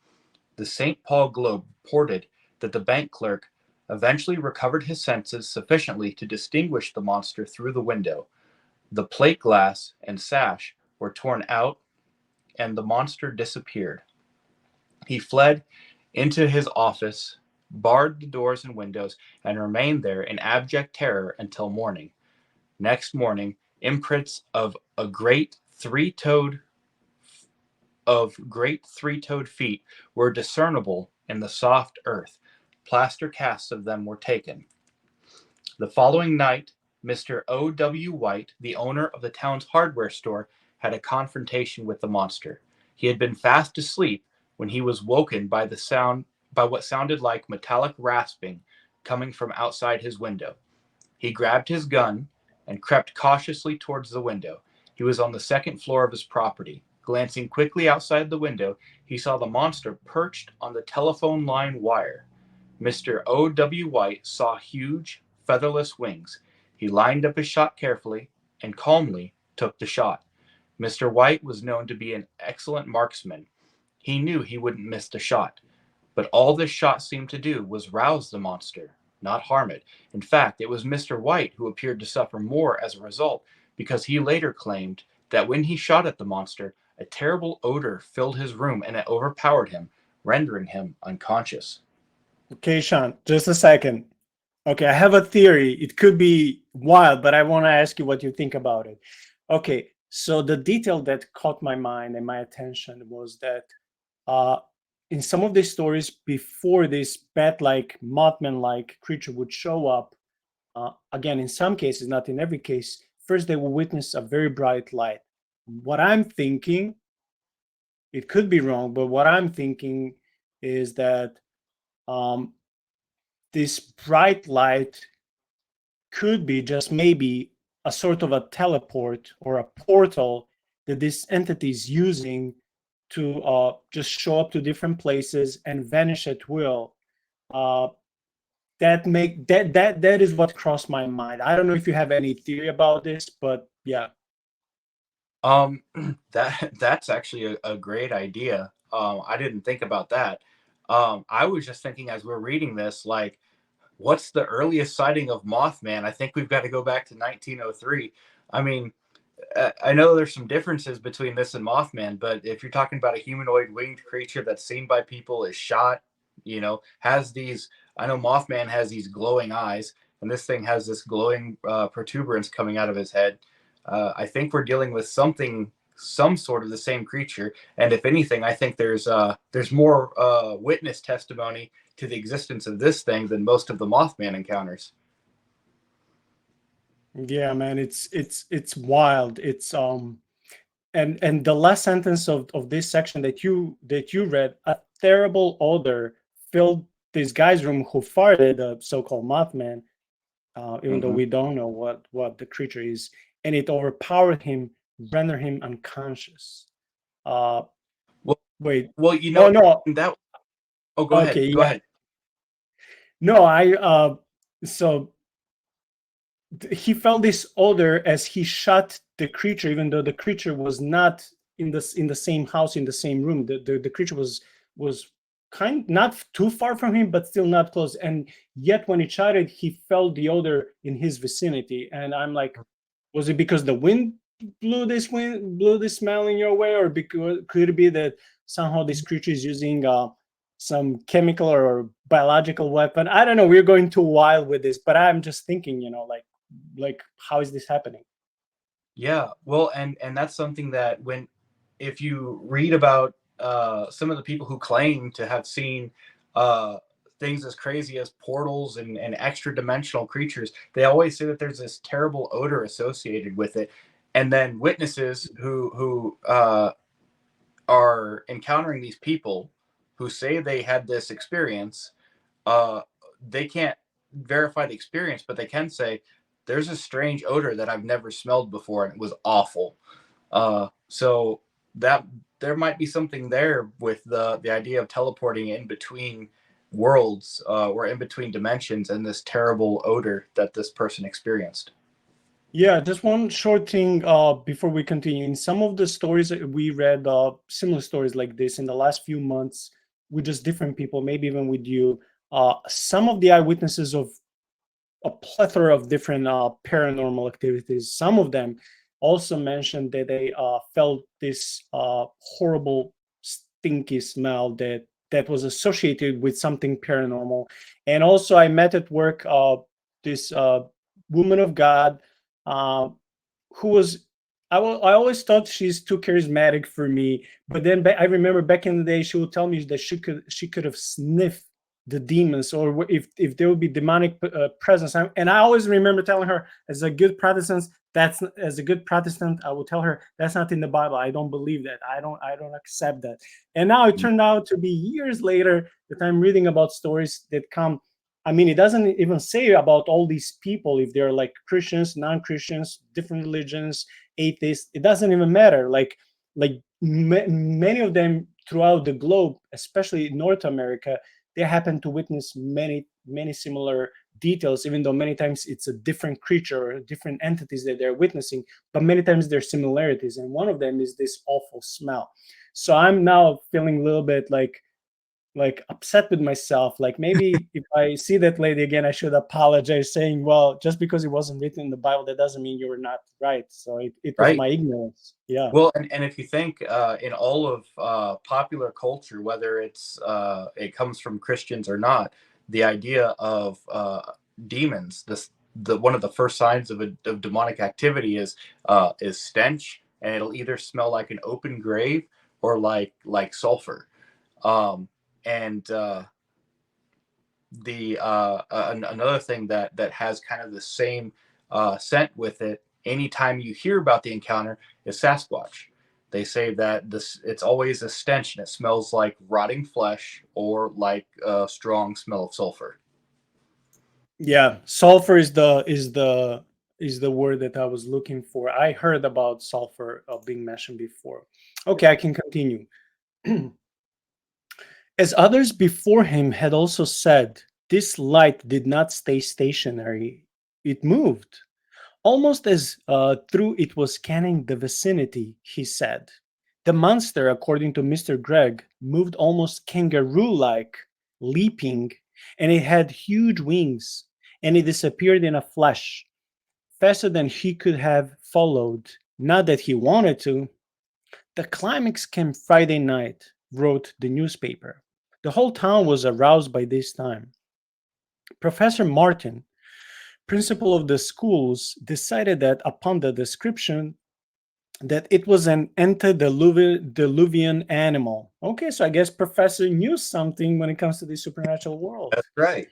The St. Paul Globe reported that the bank clerk eventually recovered his senses sufficiently to distinguish the monster through the window. The plate glass and sash were torn out, and the monster disappeared. He fled into his office, barred the doors and windows, and remained there in abject terror until morning. Next morning, imprints of great three-toed feet were discernible in the soft earth. Plaster casts of them were taken. The following night, Mr. O. W. White, the owner of the town's hardware store, had a confrontation with the monster. He had been fast asleep when he was woken by what sounded like metallic rasping coming from outside his window. He grabbed his gun and crept cautiously towards the window. He was on the second floor of his property. Glancing quickly outside the window, he saw the monster perched on the telephone line wire. Mr. O. W. White saw huge, featherless wings. He lined up his shot carefully and calmly took the shot. Mr. White was known to be an excellent marksman. He knew he wouldn't miss the shot, but all this shot seemed to do was rouse the monster, not harm it. In fact, it was Mr. White who appeared to suffer more as a result, because he later claimed that when he shot at the monster, a terrible odor filled his room and it overpowered him, rendering him unconscious. Okay, Shaun, just a second. Okay, I have a theory. It could be wild, but I want to ask you what you think about it. Okay, so the detail that caught my mind and my attention was that in some of these stories, before this bat-like, Mothman-like creature would show up, again, in some cases, not in every case, first they will witness a very bright light. What I'm thinking, it could be wrong, but what I'm thinking is that this bright light could be just maybe a sort of a teleport or a portal that this entity is using to just show up to different places and vanish at will. That is what crossed my mind. I don't know if you have any theory about this, but yeah. That's actually a great idea. I didn't think about that. I was just thinking as we're reading this, like, what's the earliest sighting of Mothman? I think we've got to go back to 1903. I mean, I know there's some differences between this and Mothman, but if you're talking about a humanoid winged creature that's seen by people, is shot, has these, I know Mothman has these glowing eyes, and this thing has this glowing protuberance coming out of his head. I think we're dealing with some sort of the same creature. And if anything, I think there's more witness testimony to the existence of this thing than most of the Mothman encounters. Yeah, man, it's wild. It's and the last sentence of this section that you read, a terrible odor filled this guy's room who farted, the so-called Mothman, even though we don't know what the creature is, and it overpowered him, rendered him unconscious. Well, Wait. well, Oh no. that. Oh, go Okay, ahead. Go yeah. ahead. No, so he felt this odor as he shot the creature, even though the creature was not in the same house, in the same room. The creature was kind not too far from him, but still not close. And yet when he shot it, he felt the odor in his vicinity. And I'm like, was it because the wind blew this smell in your way, or because could it be that somehow this creature is using some chemical or biological weapon? I don't know. We're going too wild with this, but I'm just thinking, like how is this happening? Yeah, well, and that's something that if you read about some of the people who claim to have seen uh, things as crazy as portals and extra dimensional creatures, they always say that there's this terrible odor associated with it. And then witnesses who are encountering these people who say they had this experience, uh, they can't verify the experience, but they can say there's a strange odor that I've never smelled before, and it was awful. So that there might be something there with the idea of teleporting in between worlds or in between dimensions and this terrible odor that this person experienced. Yeah, just one short thing before we continue. In some of the stories that we read, similar stories like this in the last few months with just different people, maybe even with you, some of the eyewitnesses of a plethora of different paranormal activities. Some of them also mentioned that they felt this horrible, stinky smell that was associated with something paranormal. And also, I met at work this woman of God uh, who was. I always thought she's too charismatic for me, but then I remember back in the day she would tell me that she could have sniffed the demons, or if there would be demonic presence. And I always remember telling her, as a good Protestant, I would tell her that's not in the Bible. I don't believe that. I don't accept that. And now it turned out to be years later that I'm reading about stories that come. I mean, it doesn't even say about all these people, if they're like Christians, non-Christians, different religions, atheists. It doesn't even matter. Many of them throughout the globe, especially North America, they happen to witness many similar details, even though many times it's a different creature or different entities that they're witnessing, but many times there's similarities, and one of them is this awful smell. So I'm now feeling a little bit like upset with myself, like maybe if I see that lady again I should apologize, saying, well, just because it wasn't written in the Bible, that doesn't mean you were not right. So it was Right. my ignorance. Yeah. Well, and if you think in all of popular culture, whether it comes from Christians or not, the idea of demons, the one of the first signs of demonic activity is stench, and it'll either smell like an open grave or like sulfur. Um, and another thing that has kind of the same scent with it. Anytime you hear about the encounter, is Sasquatch. They say that it's always a stench and it smells like rotting flesh or like a strong smell of sulfur. Yeah, sulfur is the word that I was looking for. I heard about sulfur being mentioned before. Okay, I can continue. As others before him had also said, this light did not stay stationary. It moved, almost as through it was scanning the vicinity, he said. The monster, according to Mr. Gregg, moved almost kangaroo like, leaping, and it had huge wings, and it disappeared in a flash, faster than he could have followed. Not that he wanted to. The climax came Friday night, wrote the newspaper. The whole town was aroused by this time. Professor Martin, principal of the schools, decided that upon the description that it was an antediluvian animal. Okay, so I guess Professor knew something when it comes to the supernatural world. That's right.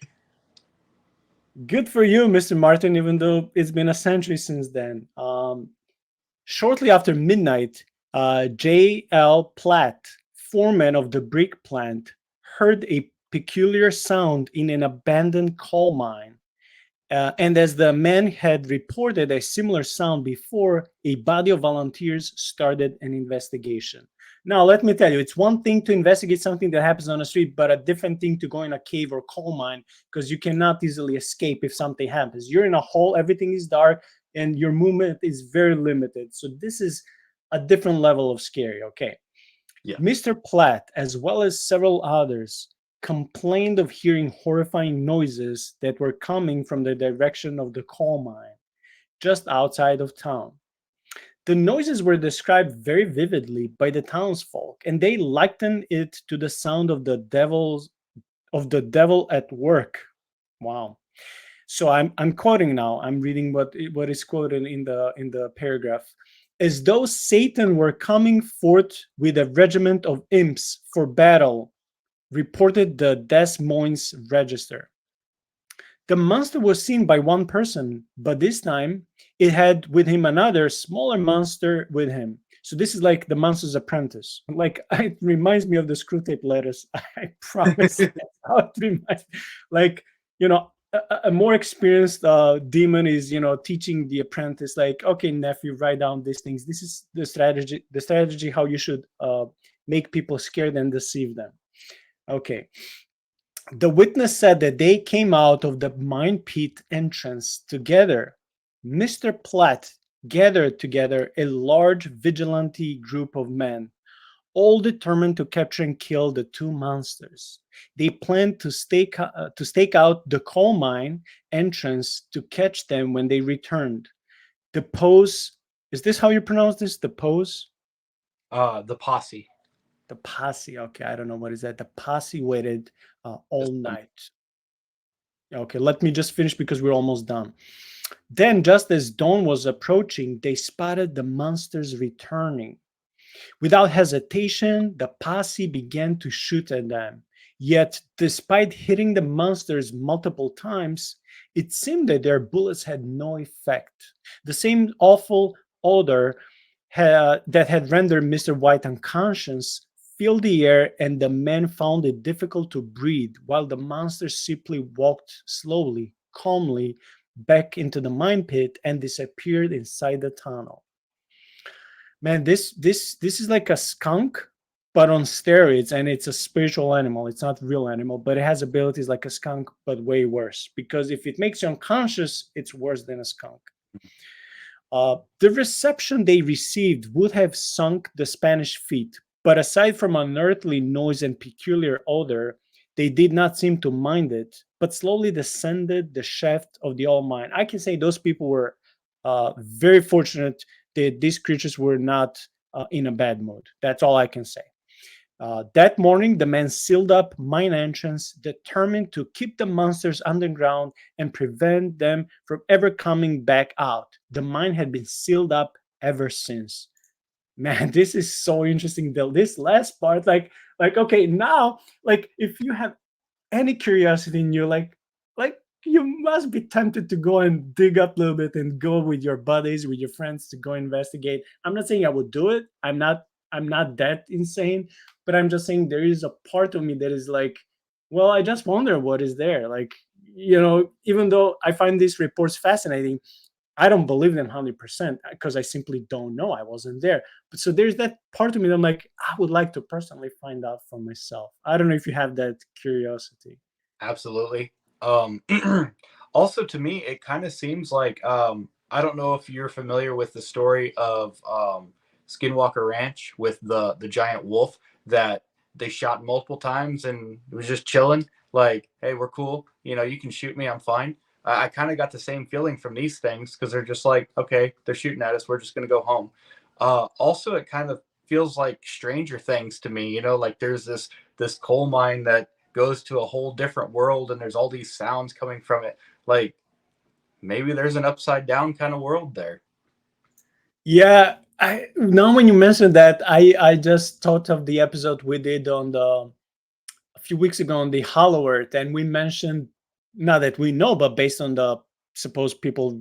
Good for you, Mr. Martin, even though it's been a century since then. Shortly after midnight, J.L. Platt, foreman of the brick plant, heard a peculiar sound in an abandoned coal mine. And as the men had reported a similar sound before, a body of volunteers started an investigation. Now, let me tell you, it's one thing to investigate something that happens on the street, but a different thing to go in a cave or coal mine, because you cannot easily escape if something happens. You're in a hole, everything is dark, and your movement is very limited. So this is a different level of scary. Okay. Yeah. Mr. Platt, as well as several others, complained of hearing horrifying noises that were coming from the direction of the coal mine, just outside of town. The noises were described very vividly by the townsfolk, and they likened it to the sound of the devil at work. Wow. So I'm quoting now. I'm reading what is quoted in the paragraph. As though Satan were coming forth with a regiment of imps for battle, reported the Des Moines Register. The monster was seen by one person, but this time it had with him another smaller monster with him. So this is like the Monster's Apprentice. Like it reminds me of the screw tape letters. I promise. That's how it reminds. Like a more experienced demon is teaching the apprentice like, okay, nephew, write down these things. This is the strategy. The strategy how you should make people scared and deceive them. Okay. The witness said that they came out of the mine pit entrance together. Mr. Platt gathered together a large vigilante group of men, all determined to capture and kill the two monsters. They planned to stake out the coal mine entrance to catch them when they returned. The pose, is this how you pronounce this? The pose? The posse. The posse. Okay, I don't know what is that. The posse waited all Just the night. Okay, let me just finish because we're almost done. Then, just as dawn was approaching, they spotted the monsters returning. Without hesitation, the posse began to shoot at them. Yet, despite hitting the monsters multiple times, it seemed that their bullets had no effect. The same awful odor that had rendered Mr. White unconscious filled the air, and the men found it difficult to breathe while the monsters simply walked slowly, calmly back into the mine pit and disappeared inside the tunnel. Man, this is like a skunk, but on steroids, and it's a spiritual animal. It's not a real animal, but it has abilities like a skunk, but way worse. Because if it makes you unconscious, it's worse than a skunk. The reception they received would have sunk the Spanish feet, but aside from unearthly noise and peculiar odor, they did not seem to mind it, but slowly descended the shaft of the old mine. I can say those people were very fortunate that these creatures were not in a bad mood. That's all I can say. That morning, the men sealed up mine entrance, determined to keep the monsters underground and prevent them from ever coming back out. The mine had been sealed up ever since. Man, this is so interesting. This last part, like okay, now, like if you have any curiosity in you, like you must be tempted to go and dig up a little bit and go with your buddies, with your friends to go investigate. I'm not saying I would do it. I'm not that insane, but I'm just saying there is a part of me that is like, well, I just wonder what is there. Like, even though I find these reports fascinating, I don't believe them 100% because I simply don't know. I wasn't there. But so there's that part of me that I'm like, I would like to personally find out for myself. I don't know if you have that curiosity. Absolutely. Um, Also, to me, it kind of seems like I don't know if you're familiar with the story of Skinwalker Ranch with the giant wolf that they shot multiple times and it was just chilling. Like, hey, we're cool. You can shoot me. I'm fine. I kind of got the same feeling from these things because they're just like, okay, they're shooting at us. We're just gonna go home. Also, it kind of feels like Stranger Things to me. Like there's this coal mine that goes to a whole different world and there's all these sounds coming from it. Like maybe there's an upside down kind of world there. Yeah, I now when you mentioned that, I just thought of the episode we did on the a few weeks ago on the Hollow Earth, and we mentioned, not that we know, but based on the supposed people,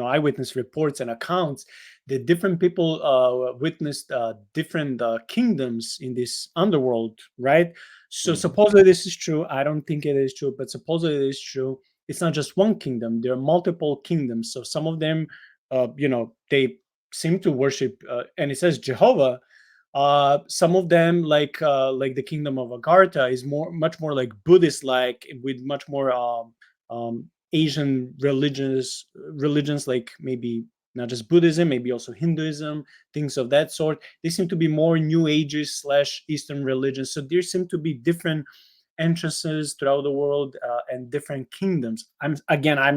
eyewitness reports and accounts, that different people witnessed different kingdoms in this underworld, right? So Mhm. supposedly this is true. I don't think it is true, but supposedly it is true. It's not just one kingdom; there are multiple kingdoms. So some of them, they seem to worship, and it says Jehovah. Some of them, like the kingdom of Agartha, is much more like Buddhist, like with much more Asian religions, like maybe not just Buddhism, maybe also Hinduism, things of that sort. They seem to be more New Ages slash Eastern religions. So there seem to be different entrances throughout the world and different kingdoms. I'm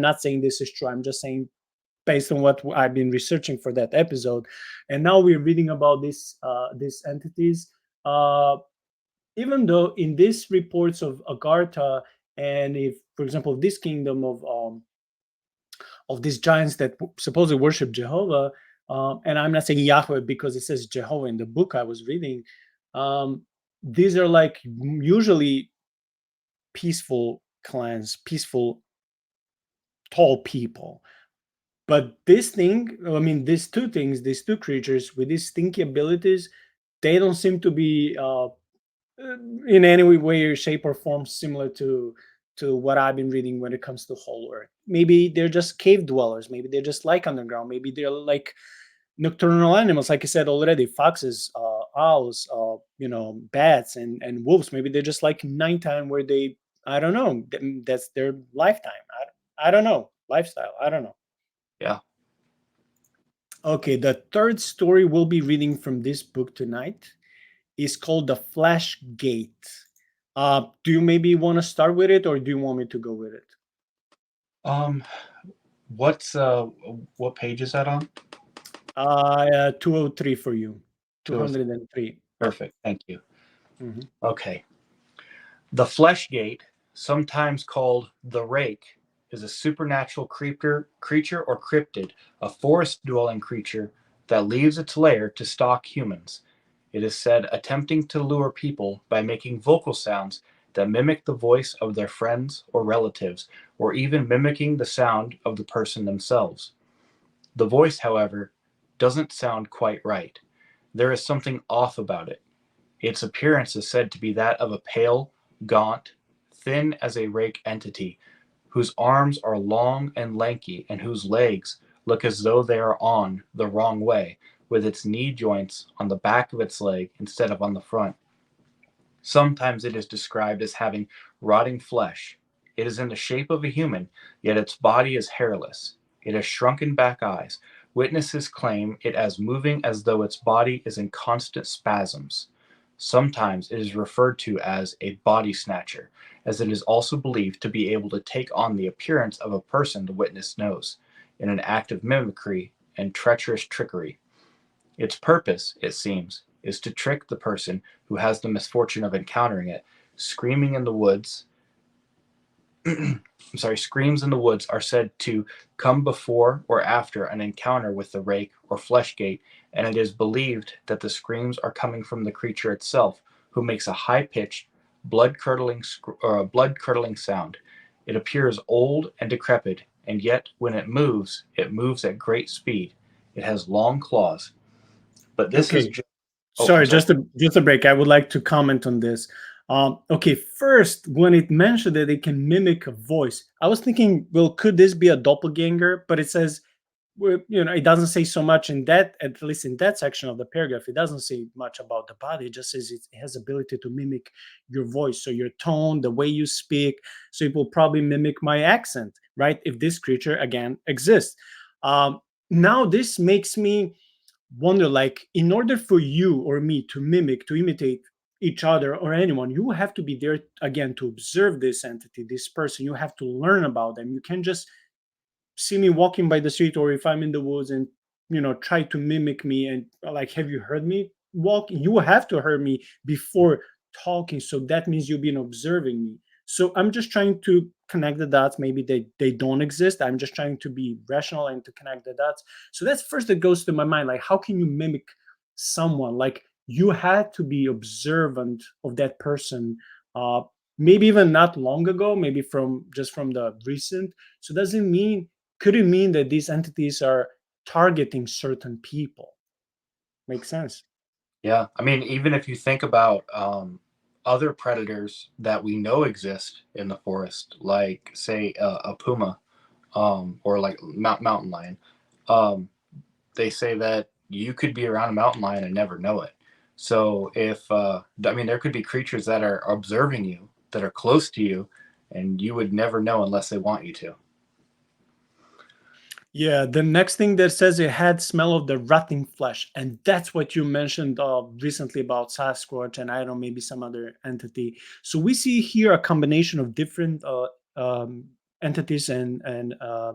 not saying this is true. I'm just saying based on what I've been researching for that episode. And now we're reading about these entities. Uh, Even though in these reports of Agartha, and if, for example, this kingdom of these giants that supposedly worship Jehovah, and I'm not saying Yahweh because it says Jehovah in the book I was reading. Um, these are like usually peaceful clans, peaceful tall people. But this thing, I mean, these two things, these two creatures with these stinky abilities, they don't seem to be in any way, shape, or form similar to what I've been reading when it comes to Whole Earth. Maybe they're just cave dwellers. Maybe they're just like underground. Maybe they're like nocturnal animals, like I said already, foxes, owls, bats and wolves. Maybe they're just like nighttime where they, I don't know, that's their lifetime. I don't know, lifestyle. I don't know. Yeah. Okay, the third story we'll be reading from this book tonight is called The Flash Gate. Do you maybe want to start with it, or do you want me to go with it? Um, what's what page is that on? 203 for you. 203. 203. Perfect. Thank you. Mhm. Okay. The Fleshgate, sometimes called the Rake, is a supernatural creature or cryptid, a forest-dwelling creature that leaves its lair to stalk humans. It is said attempting to lure people by making vocal sounds that mimic the voice of their friends or relatives, or even mimicking the sound of the person themselves. The voice, however, doesn't sound quite right. There is something off about it. Its appearance is said to be that of a pale, gaunt, thin as a rake entity, whose arms are long and lanky and whose legs look as though they are on the wrong way, with its knee joints on the back of its leg instead of on the front. Sometimes it is described as having rotting flesh. It is in the shape of a human, yet its body is hairless. It has shrunken back eyes. Witnesses claim it as moving as though its body is in constant spasms. Sometimes it is referred to as a body snatcher, as it is also believed to be able to take on the appearance of a person the witness knows, in an act of mimicry and treacherous trickery. Its purpose, it seems, is to trick the person who has the misfortune of encountering it. Screaming in the woods, I'm sorry, screams in the woods are said to come before or after an encounter with the rake or fleshgate, and it is believed that the screams are coming from the creature itself, who makes a high-pitched, blood-curdling sound. It appears old and decrepit, and yet when it moves at great speed. It has long claws, but this is Okay, just. Oh, I'm sorry, sorry. just a break. I would like to comment on this. Okay, first, when it mentioned that it can mimic a voice, I was thinking, well, could this be a doppelganger? But it says, well, it doesn't say so much in that, at least in that section of the paragraph. It doesn't say much about the body. It just says it has ability to mimic your voice, so your tone, the way you speak. So it will probably mimic my accent, right? If this creature again exists. Um, Now this makes me wonder, like, in order for you or me to mimic, to imitate each other or anyone, you have to be there again to observe this entity, this person. You have to learn about them. You can't just see me walking by the street, or if I'm in the woods and try to mimic me and like, have you heard me walking? You have to hear me before talking, so that means you've been observing me. So I'm just trying to connect the dots. Maybe they don't exist. I'm just trying to be rational and to connect the dots. So that's first that goes to my mind, like, how can you mimic someone? Like, you had to be observant of that person, uh maybe even not long ago, maybe from the recent. So does it mean, could it mean that these entities are targeting certain people? Makes sense. Yeah, I mean, even if you think about other predators that we know exist in the forest, like say a puma, or like mountain lion, um, they say that you could be around a mountain lion and never know it. So if I mean, there could be creatures that are observing you, that are close to you, and you would never know unless they want you to. Yeah, the next thing that says it had smell of the rotting flesh, and that's what you mentioned recently about Sasquatch, and I don't know, maybe some other entity. So we see here a combination of different entities and a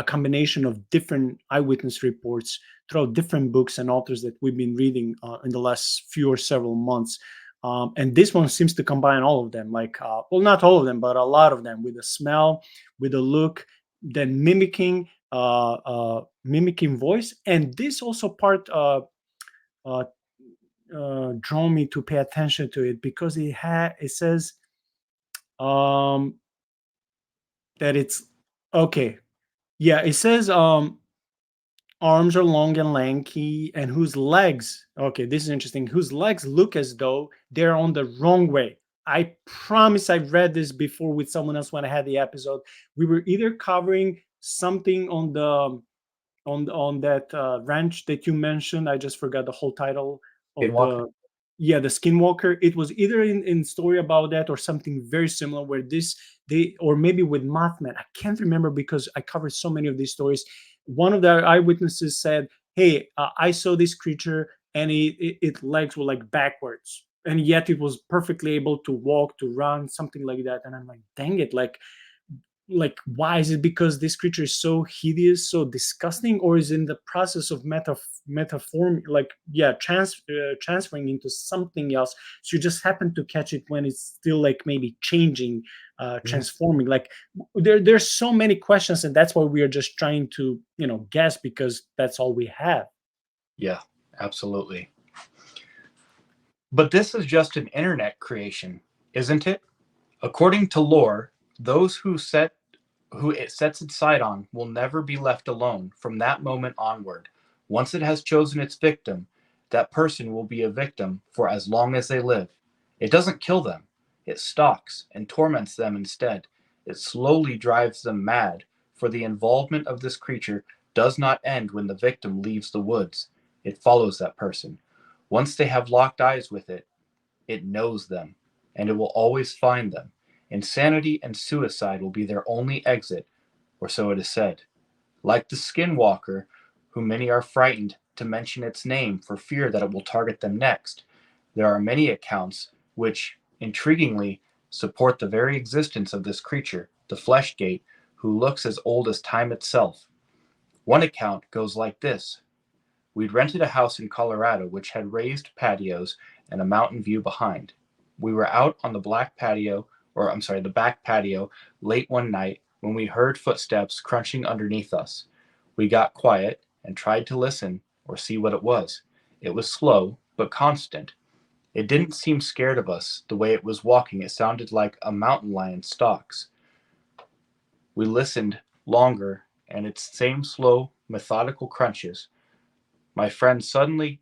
combination of different eyewitness reports throughout different books and authors that we've been reading in the last few or several months. And this one seems to combine all of them, like, well, not all of them, but a lot of them, with the smell, with the look, then mimicking voice. And this also part uh, drawn me to pay attention to it because it says um that it's okay. Yeah, it says arms are long and lanky, and whose legs, okay, this is interesting, whose legs look as though they're on the wrong way. I promise I read this before with someone else when I had the episode. We were either covering something on that ranch that you mentioned. I just forgot the whole title of Skinwalker. the, yeah, the Skinwalker. It was either in story about that or something very similar where this they, or maybe with Mothman. I can't remember because I covered so many of these stories. One of the eyewitnesses said, hey, I saw this creature and its legs were like backwards, and yet it was perfectly able to walk, to run, something like that. And I'm like, dang it, like why is it? Because this creature is so hideous, so disgusting, or is in the process of metaform, like, yeah, transferring into something else, so you just happen to catch it when it's still like maybe changing, Mhm. transforming, like there's so many questions, and that's why we are just trying to guess, because that's all we have. Yeah, absolutely. But this is just an internet creation, isn't it? According to lore, those who it sets its sight on will never be left alone from that moment onward. Once it has chosen its victim, that person will be a victim for as long as they live. It doesn't kill them, it stalks and torments them instead. It slowly drives them mad, for the involvement of this creature does not end when the victim leaves the woods. It follows that person. Once they have locked eyes with it, it knows them, and it will always find them. Insanity and suicide will be their only exit, or so it is said. Like the skinwalker, who many are frightened to mention its name for fear that it will target them next, there are many accounts which, intriguingly, support the very existence of this creature, the Fleshgate, who looks as old as time itself. One account goes like this. We'd rented a house in Colorado which had raised patios and a mountain view behind. We were out on the the back patio late one night when we heard footsteps crunching underneath us. We got quiet and tried to listen or see what it was. It was slow but constant. It didn't seem scared of us. The way it was walking, it sounded like a mountain lion stalks. We listened longer and its same slow, methodical crunches. My friend suddenly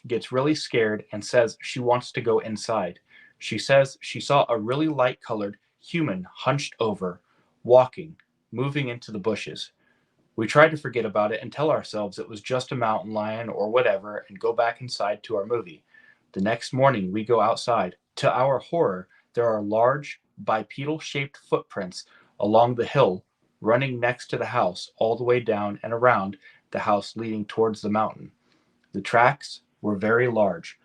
gets really scared and says she wants to go inside. She says she saw a really light colored human hunched over, walking, moving into the bushes. We tried to forget about it and tell ourselves it was just a mountain lion or whatever and go back inside to our movie. The next morning, we go outside. To our horror, there are large, bipedal shaped footprints along the hill running next to the house, all the way down and around the house leading towards the mountain. The tracks were very large.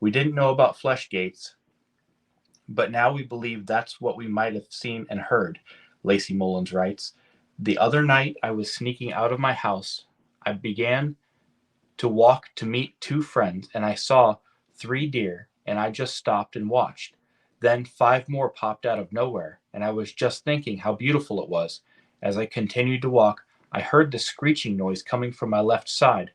We didn't know about flesh gates, but now we believe that's what we might have seen and heard, Lacey Mullins writes. The other night I was sneaking out of my house. I began to walk to meet two friends, and I saw three deer, and I just stopped and watched. Then five more popped out of nowhere, and I was just thinking how beautiful it was. As I continued to walk, I heard the screeching noise coming from my left side.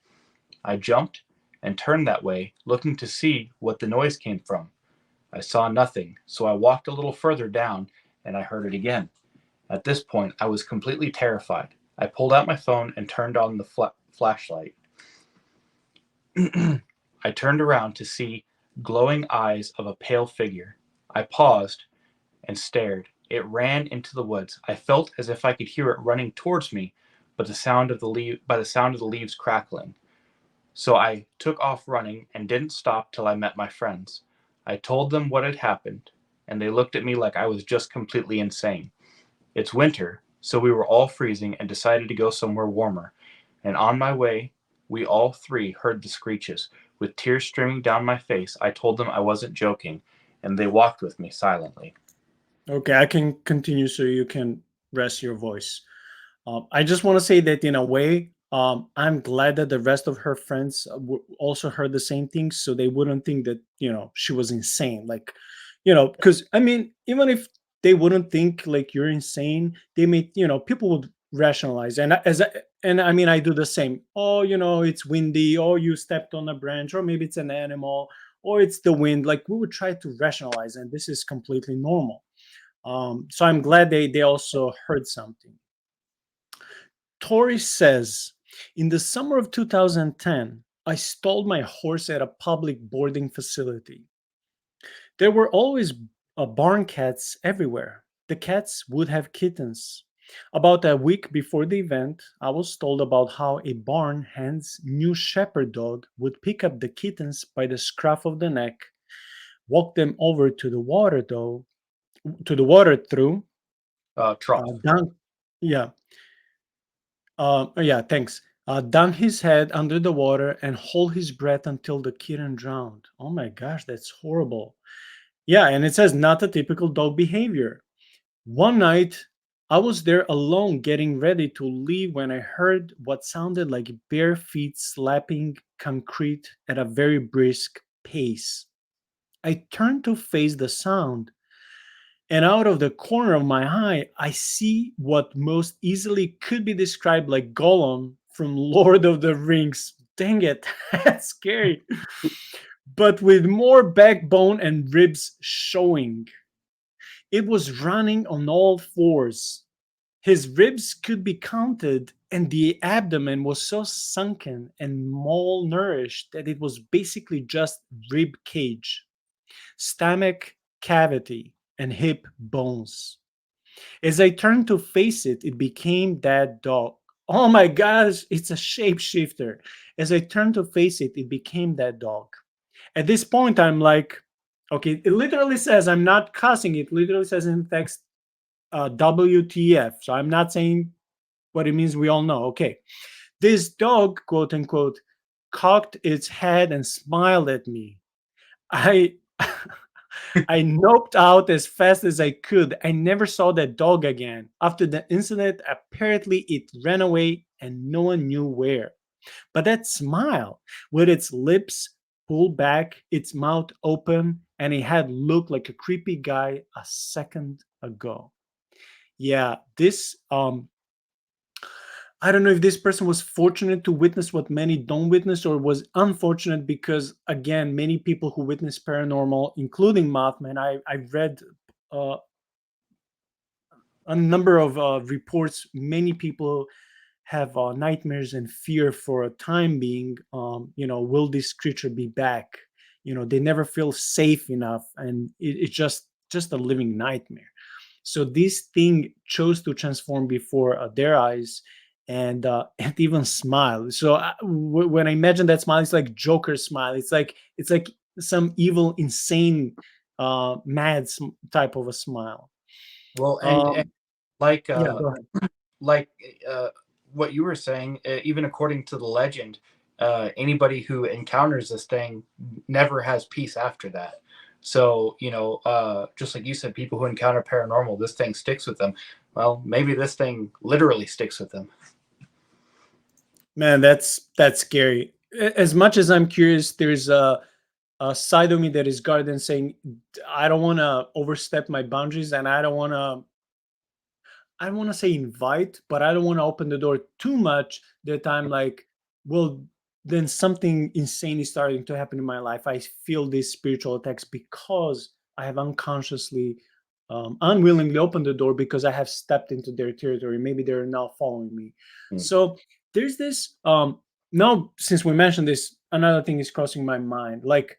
I jumped and turned that way, looking to see what the noise came from. I saw nothing, so I walked a little further down and I heard it again. At this point, I was completely terrified. I pulled out my phone and turned on the flashlight. I turned around to see glowing eyes of a pale figure. I paused and stared. It ran into the woods. I felt as if I could hear it running towards me, but by the sound of the leaves crackling. So I took off running and didn't stop till I met my friends. I told them what had happened, and they looked at me like I was just completely insane. It's winter, so we were all freezing and decided to go somewhere warmer. And on my way, we all three heard the screeches. With tears streaming down my face, I told them I wasn't joking, and they walked with me silently. Okay, I can continue so you can rest your voice. I just want to say that in a way, I'm glad that the rest of her friends also heard the same thing, so they wouldn't think that she was insane. Like, because I mean, even if they wouldn't think like you're insane, they may, people would rationalize. And and I mean, I do the same. Oh, it's windy, or you stepped on a branch, or maybe it's an animal, or it's the wind. Like, we would try to rationalize, and this is completely normal. So I'm glad they also heard something. Tori says, in the summer of 2010, I stalled my horse at a public boarding facility. There were always barn cats everywhere. The cats would have kittens. About a week before the event, I was told about how a barn hand's new shepherd dog would pick up the kittens by the scruff of the neck, walk them over to the water through, Trough. dunk, yeah, yeah, thanks. Dunk his head under the water and hold his breath until the kitten drowned. Oh my gosh, that's horrible. Yeah, and it says not a typical dog behavior. One night, I was there alone getting ready to leave when I heard what sounded like bare feet slapping concrete at a very brisk pace. I turned to face the sound, and out of the corner of my eye, I see what most easily could be described like Gollum from Lord of the Rings. Dang it, that's scary. But with more backbone and ribs showing. It was running on all fours. His ribs could be counted, and the abdomen was so sunken and malnourished that it was basically just rib cage, stomach cavity, and hip bones. As I turned to face it, it became that dog. Oh my gosh, it's a shapeshifter. As I turned to face it, it became that dog. At this point, I'm like, okay, it literally says, I'm not cussing, it literally says in text, WTF. So I'm not saying what it means, we all know. Okay. This dog, quote unquote, cocked its head and smiled at me. I I noped out as fast as I could. I never saw that dog again. After the incident, apparently it ran away and no one knew where. But that smile, with its lips pulled back, its mouth open, and it had looked like a creepy guy a second ago. Yeah, this I don't know if this person was fortunate to witness what many don't witness, or was unfortunate because, again, many people who witness paranormal, including Mothman, I read uh, a number of reports. Many people have nightmares and fear for a time being. Will this creature be back? They never feel safe enough, and it's just a living nightmare. So this thing chose to transform before their eyes, and and even smile. So when I imagine that smile, it's like Joker smile. It's like some evil, insane, mad type of a smile. Well, and Um, like yeah, uh, go ahead. like uh, what you were saying, even according to the legend, anybody who encounters this thing never has peace after that. So, just like you said, people who encounter paranormal, this thing sticks with them. Well, maybe this thing literally sticks with them. Man, that's scary. As much as I'm curious, there's a side of me that is guarded and saying, I don't want to overstep my boundaries, and I don't want to say invite, but I don't want to open the door too much that I'm like, well, then something insane is starting to happen in my life. I feel these spiritual attacks because I have unconsciously, unwillingly opened the door because I have stepped into their territory. Maybe they're now following me. Hmm. So there's this. Now, since we mentioned this, another thing is crossing my mind. Like,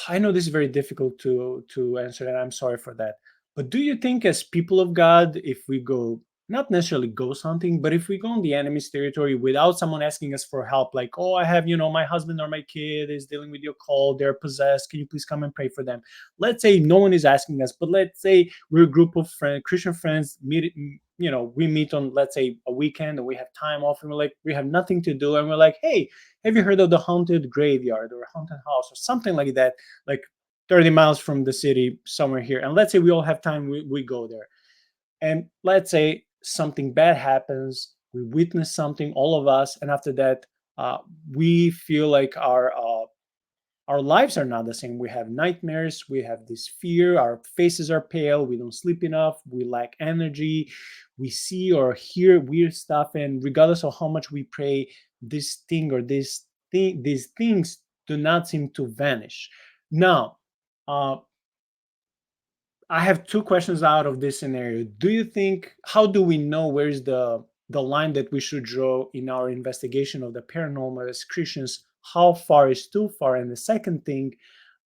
I know this is very difficult to answer, and I'm sorry for that. But do you think, as people of God, if we go, not necessarily ghost hunting, but if we go on the enemy's territory without someone asking us for help, like, oh, I have, my husband or my kid is dealing with your call, they're possessed, can you please come and pray for them? Let's say no one is asking us, but let's say we're a group of Christian friends, we meet on, let's say, a weekend, and we have time off, and we have nothing to do, and we're like, hey, have you heard of the haunted graveyard or haunted house or something like that, like 30 miles from the city, somewhere here? And let's say we all have time, we go there. And let's say something bad happens, we witness something, all of us, and after that, we feel like our our lives are not the same. We have nightmares, we have this fear, our faces are pale, we don't sleep enough, we lack energy, we see or hear weird stuff, and regardless of how much we pray, this thing or these things do not seem to vanish. Now, uh, I have two questions out of this scenario. Do you think, how do we know where's the line that we should draw in our investigation of the paranormal as Christians? How far is too far? And the second thing,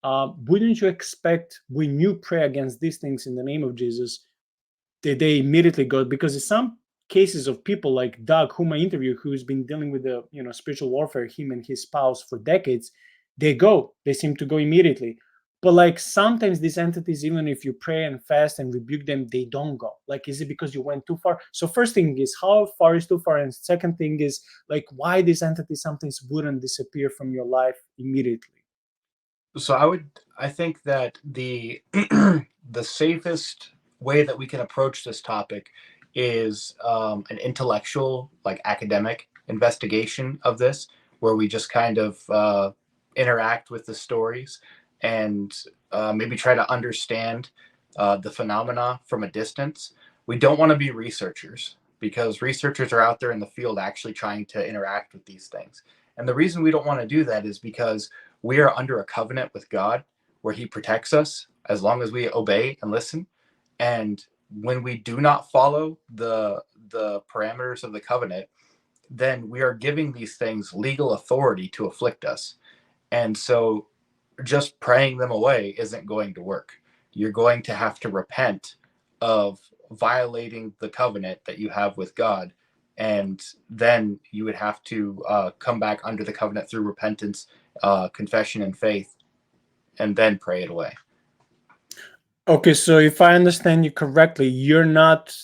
wouldn't you expect when you pray against these things in the name of Jesus, they immediately go, because in some cases of people like Doug, whom I interviewed, who's been dealing with the spiritual warfare, him and his spouse for decades, they seem to go immediately. But like sometimes these entities, even if you pray and fast and rebuke them, they don't go. Like, is it because you went too far? So first thing is, how far is too far? And second thing is, like, why these entities sometimes wouldn't disappear from your life immediately? So I think that the the safest way that we can approach this topic is an intellectual, like academic investigation of this, where we just kind of interact with the stories and maybe try to understand the phenomena from a distance. We don't want to be researchers because researchers are out there in the field actually trying to interact with these things. And the reason we don't want to do that is because we are under a covenant with God where he protects us as long as we obey and listen. And when we do not follow the parameters of the covenant, then we are giving these things legal authority to afflict us. And so just praying them away isn't going to work. You're going to have to repent of violating the covenant that you have with God. And then you would have to come back under the covenant through repentance, confession, and faith, and then pray it away. Okay, so if I understand you correctly, you're not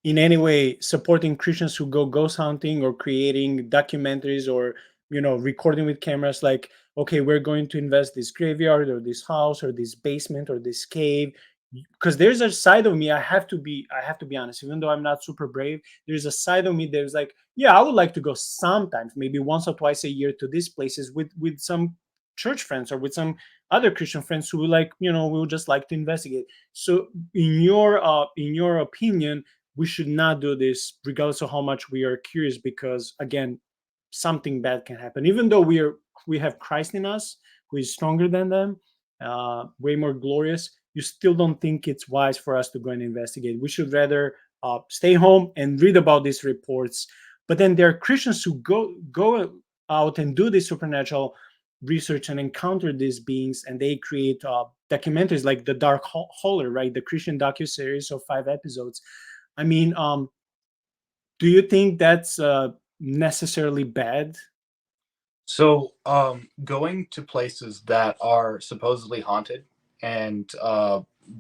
in any way supporting Christians who go ghost hunting or creating documentaries or recording with cameras, like, okay, we're going to invest this graveyard or this house or this basement or this cave, because there's a side of me, I have to be honest, even though I'm not super brave, there's a side of me that's like, yeah, I would like to go sometimes, maybe once or twice a year, to these places with some church friends or with some other Christian friends who like, we would just like to investigate. So in your opinion, we should not do this regardless of how much we are curious, because again, something bad can happen, even though we have Christ in us, who is stronger than them, way more glorious. You still don't think it's wise for us to go and investigate. We should rather stay home and read about these reports. But then there are Christians who go out and do this supernatural research and encounter these beings, and they create documentaries like the Dark Holler, right? The Christian docu series of 5 episodes. I mean, do you think that's necessarily bad? So, going to places that are supposedly haunted and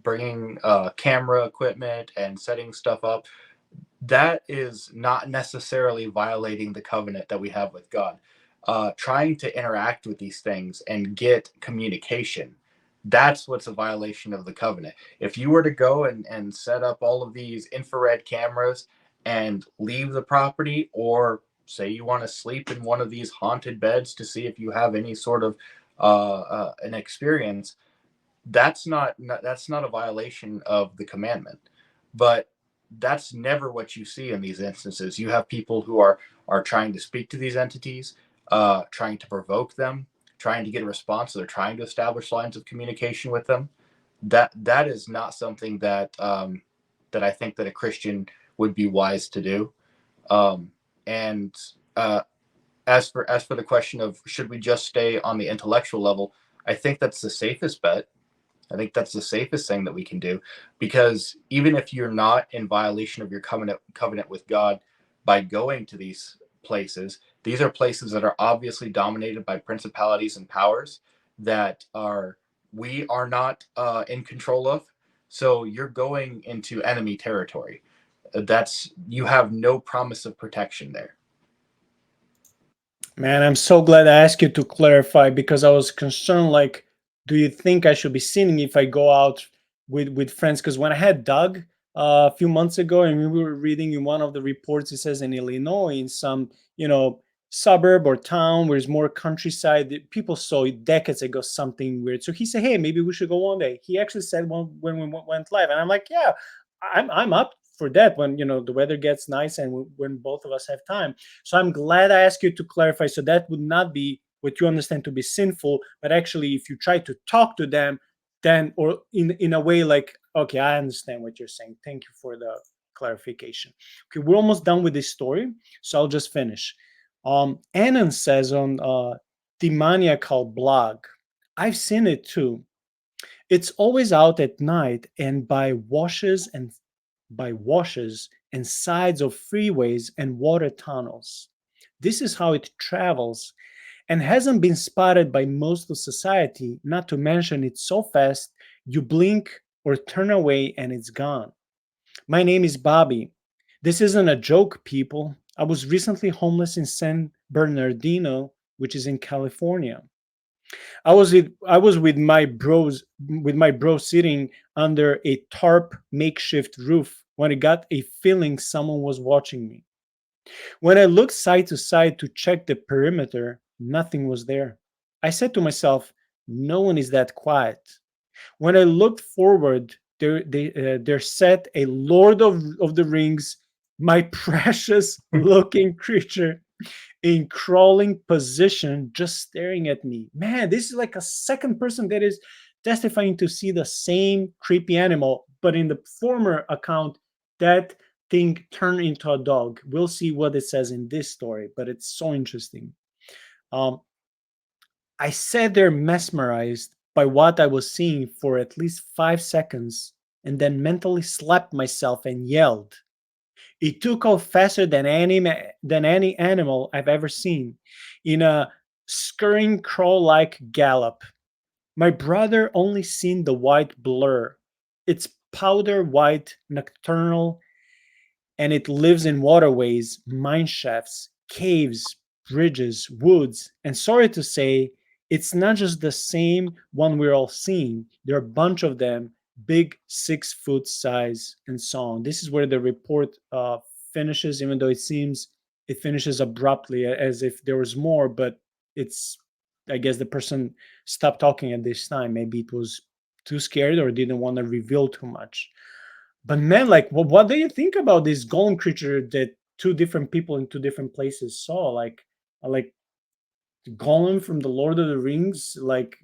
bringing camera equipment and setting stuff up, that is not necessarily violating the covenant that we have with God. Trying to interact with these things and get communication, that's what's a violation of the covenant. If you were to go and set up all of these infrared cameras and leave the property, or say you want to sleep in one of these haunted beds to see if you have any sort of an experience, that's not a violation of the commandment. But that's never what you see in these instances. You have people who are trying to speak to these entities, trying to provoke them, trying to get a response. So they're trying to establish lines of communication with them. That is not something that I think that a Christian would be wise to do. And as for the question of should we just stay on the intellectual level, I think that's the safest bet. I think that's the safest thing that we can do, because even if you're not in violation of your covenant with God by going to these places, these are places that are obviously dominated by principalities and powers that are we are not in control of. So you're going into enemy territory. That's you have no promise of protection there. Man, I'm so glad I asked you to clarify, because I was concerned. Like, do you think I should be sinning if I go out with friends? Because when I had Doug a few months ago, and we were reading in one of the reports, it says in Illinois, in some suburb or town where it's more countryside. People saw it decades ago something weird. So he said, "Hey, maybe we should go one day." He actually said when we went live, and I'm like, "Yeah, I'm up for that when the weather gets nice and when both of us have time." So I'm glad I asked you to clarify. So that would not be what you understand to be sinful, but actually, if you try to talk to them, then or in a way like, okay, I understand what you're saying. Thank you for the clarification. Okay, we're almost done with this story, so I'll just finish. Annan says on Demoniacal blog, I've seen it too. It's always out at night and by washes and sides of freeways and water tunnels. This is how it travels and hasn't been spotted by most of society, not to mention it's so fast you blink or turn away and it's gone. My name is Bobby. This isn't a joke, people. I was recently homeless in San Bernardino, which is in California. I was with my bro sitting under a tarp makeshift roof when I got a feeling someone was watching me. When I looked side to side to check the perimeter, nothing was there. I said to myself, no one is that quiet. When I looked forward, there sat a Lord of the Rings, my precious looking creature in crawling position, just staring at me. Man, this is like a second person that is testifying to see the same creepy animal, but in the former account, that thing turned into a dog. We'll see what it says in this story, but it's so interesting. Um, I sat there mesmerized by what I was seeing for at least 5 seconds and then mentally slapped myself and yelled. It took off faster than any animal I've ever seen, in a scurrying crawl-like gallop. My brother only seen the white blur. It's powder white, nocturnal, and it lives in waterways, mine shafts, caves, bridges, woods. And sorry to say, it's not just the same one we're all seeing. There are a bunch of them, big 6 foot size, and so on. This is where the report finishes, even though it seems it finishes abruptly as if there was more, but it's, I guess the person stopped talking at this time. Maybe it was too scared or didn't want to reveal too much. But man, like, what do you think about this golem creature that two different people in two different places saw? Like Gollum from the Lord of the Rings. Like,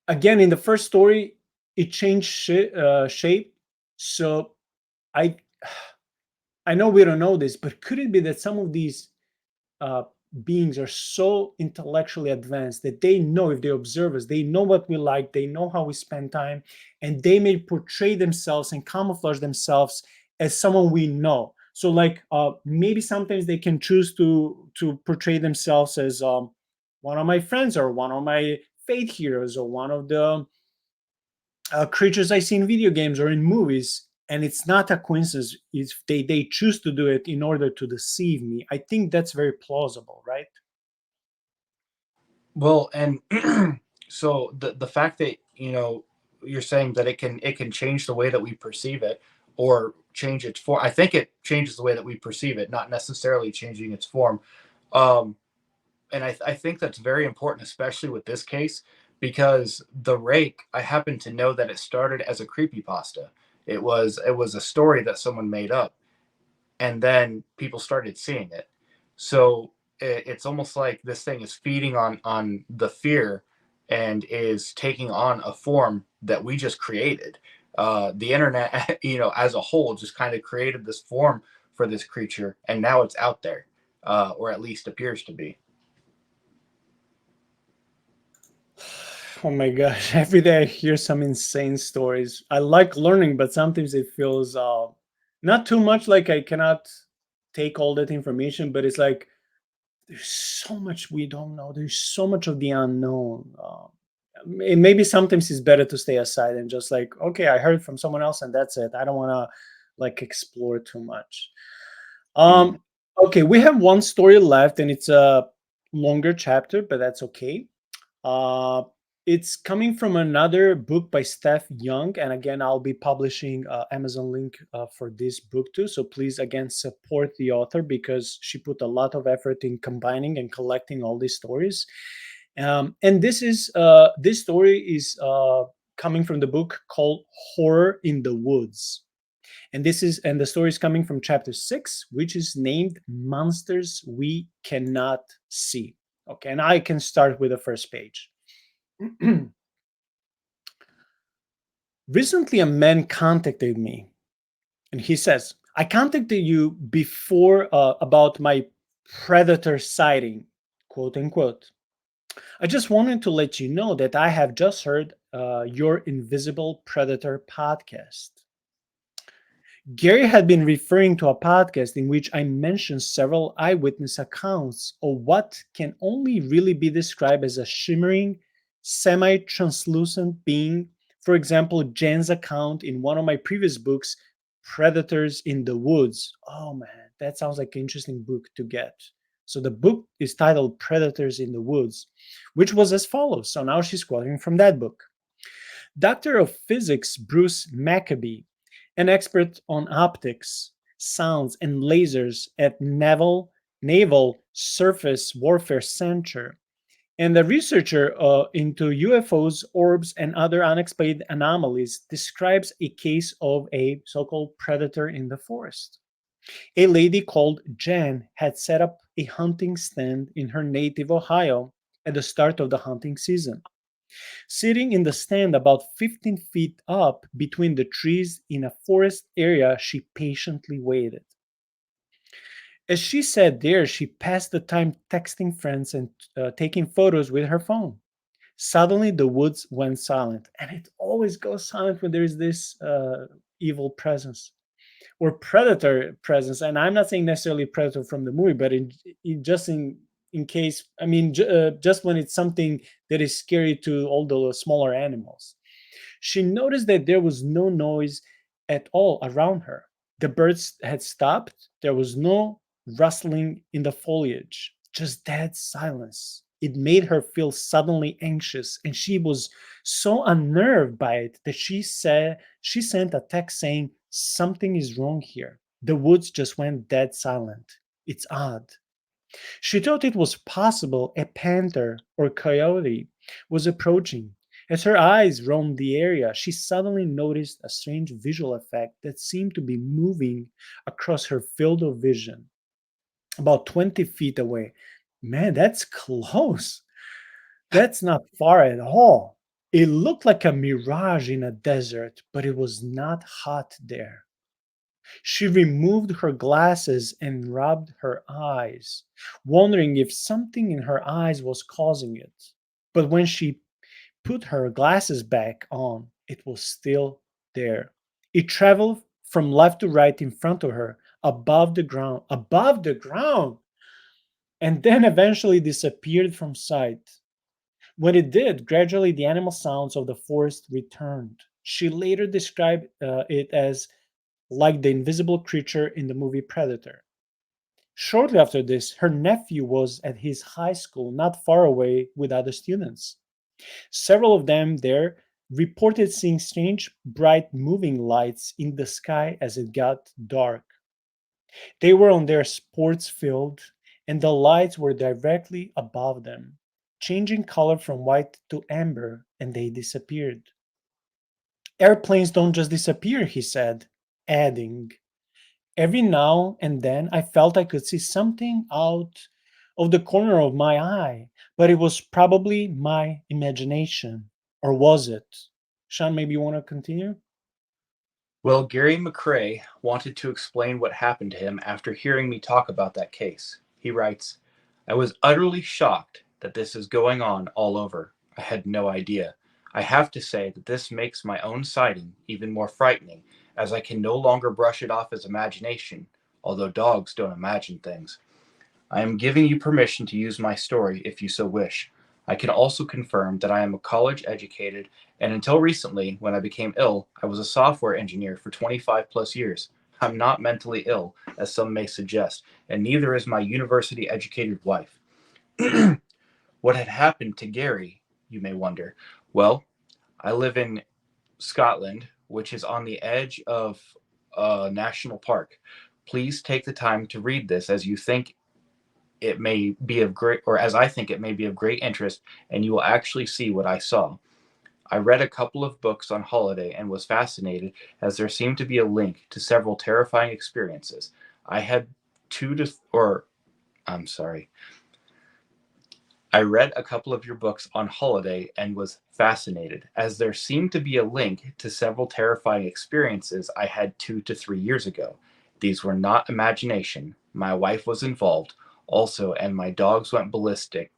again, in the first story, it changed shape. So I, I know we don't know this, but could it be that some of these uh, beings are so intellectually advanced that they know, if they observe us, they know what we like, they know how we spend time, and they may portray themselves and camouflage themselves as someone we know. So like maybe sometimes they can choose to portray themselves as one of my friends or one of my faith heroes or one of the creatures I see in video games or in movies, and it's not a coincidence if they choose to do it in order to deceive me. I think that's very plausible, right? Well, and so the fact that you're saying that it can change the way that we perceive it or change its form. I think it changes the way that we perceive it, not necessarily changing its form. Um, and I think that's very important, especially with this case, because the rake. I happen to know that it started as a creepypasta. It was a story that someone made up, and then people started seeing it. So it's almost like this thing is feeding on the fear and is taking on a form that we just created. The internet, as a whole, just kind of created this form for this creature, and now it's out there, or at least appears to be. Oh my gosh, every day I hear some insane stories. I like learning, but sometimes it feels not too much like I cannot take all that information, but it's like there's so much we don't know. There's so much of the unknown. And maybe sometimes it's better to stay aside and just like, okay, I heard from someone else and that's it. I don't want to like explore too much. Mm. Um, okay, we have one story left and it's a longer chapter, but that's okay. Uh, It's coming from another book by Steph Young, and again, I'll be publishing Amazon link for this book too. So please, again, support the author because she put a lot of effort in combining and collecting all these stories. And this story is coming from the book called Horror in the Woods, and the story is coming from chapter 6, which is named Monsters We Cannot See. Okay, and I can start with the first page. Recently, a man contacted me, and he says, I contacted you before about my predator sighting, quote unquote. I just wanted to let you know that I have just heard your Invisible Predator podcast. Gary had been referring to a podcast in which I mentioned several eyewitness accounts of what can only really be described as a shimmering, semi translucent being. For example, Jen's account in one of my previous books, Predators in the Woods. Oh man, that sounds like an interesting book to get. So the book is titled Predators in the Woods, which was as follows. So now she's quoting from that book. Doctor of Physics Bruce Maccabee, an expert on optics, sounds, and lasers at Naval Surface Warfare Center, and a researcher into UFOs, orbs, and other unexplained anomalies, describes a case of a so-called predator in the forest. A lady called Jen had set up a hunting stand in her native Ohio at the start of the hunting season. Sitting in the stand about 15 feet up between the trees in a forest area, she patiently waited. As she sat there, she passed the time texting friends and taking photos with her phone. Suddenly, the woods went silent, and it always goes silent when there is this evil presence or predator presence. And I'm not saying necessarily predator from the movie, but just in case, I mean, just when it's something that is scary to all the smaller animals. She noticed that there was no noise at all around her. The birds had stopped. There was no rustling in the foliage, just dead silence. It made her feel suddenly anxious, and she was so unnerved by it that she sent a text saying, something is wrong here. The woods just went dead silent. It's odd. She thought it was possible a panther or coyote was approaching. As her eyes roamed the area, she suddenly noticed a strange visual effect that seemed to be moving across her field of vision, about 20 feet away. Man, that's close. That's not far at all. It looked like a mirage in a desert, but it was not hot there. She removed her glasses and rubbed her eyes, wondering if something in her eyes was causing it. But when she put her glasses back on, it was still there. It traveled from left to right in front of her, above the ground, and then eventually disappeared from sight. When it did, gradually the animal sounds of the forest returned. She later described it as like the invisible creature in the movie Predator. Shortly after this, her nephew was at his high school not far away with other students. Several of them there reported seeing strange, bright, moving lights in the sky as it got dark. They were on their sports field, and the lights were directly above them, changing color from white to amber, and they disappeared. Airplanes don't just disappear, he said, adding, every now and then I felt I could see something out of the corner of my eye, but it was probably my imagination. Or was it? Sean, maybe you want to continue? Well, Gary McCrae wanted to explain what happened to him after hearing me talk about that case. He writes, I was utterly shocked that this is going on all over. I had no idea. I have to say that this makes my own sighting even more frightening, as I can no longer brush it off as imagination, although dogs don't imagine things. I am giving you permission to use my story if you so wish. I can also confirm that I am a college educated, and until recently, when I became ill, I was a software engineer for 25 plus years. I'm not mentally ill, as some may suggest, and neither is my university educated wife. What had happened to Gary you may wonder. Well, I live in Scotland, which is on the edge of a national park. Please take the time to read this as you think it may be of great, or as I think it may be of great interest, and you will actually see what I saw. I read a couple of books on holiday and was fascinated as there seemed to be a link to several terrifying experiences. I had two to, or I'm sorry, I read a couple of your books on holiday and was fascinated, as there seemed to be a link to several terrifying experiences I had 2 to 3 years ago. These were not imagination. My wife was involved also, and my dogs went ballistic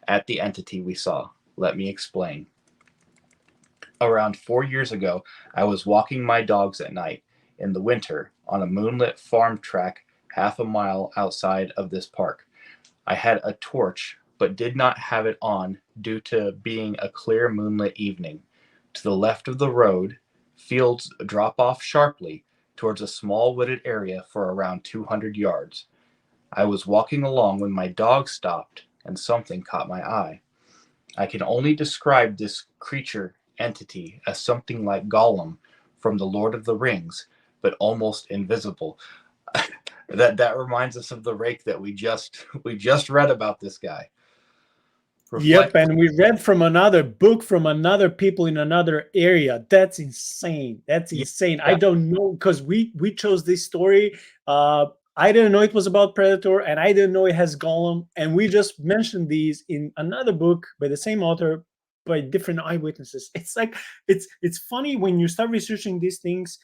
at the entity we saw. Let me explain. Around 4 years ago, I was walking my dogs at night in the winter on a moonlit farm track half a mile outside of this park. I had a torch, but did not have it on due to being a clear moonlit evening. To the left of the road, fields drop off sharply towards a small wooded area for around 200 yards. I was walking along when my dog stopped and something caught my eye. I can only describe this creature entity as something like Gollum from The Lord of the Rings, but almost invisible. That reminds us of the rake that we just read about this guy. Yep, Reflect. and we read from another book from another people in another area. That's insane. That's Yeah, insane. I yeah, don't know because we chose this story. I didn't know it was about Predator, and I didn't know it has Gollum. And we just mentioned these in another book by the same author, by different eyewitnesses. It's like it's funny when you start researching these things.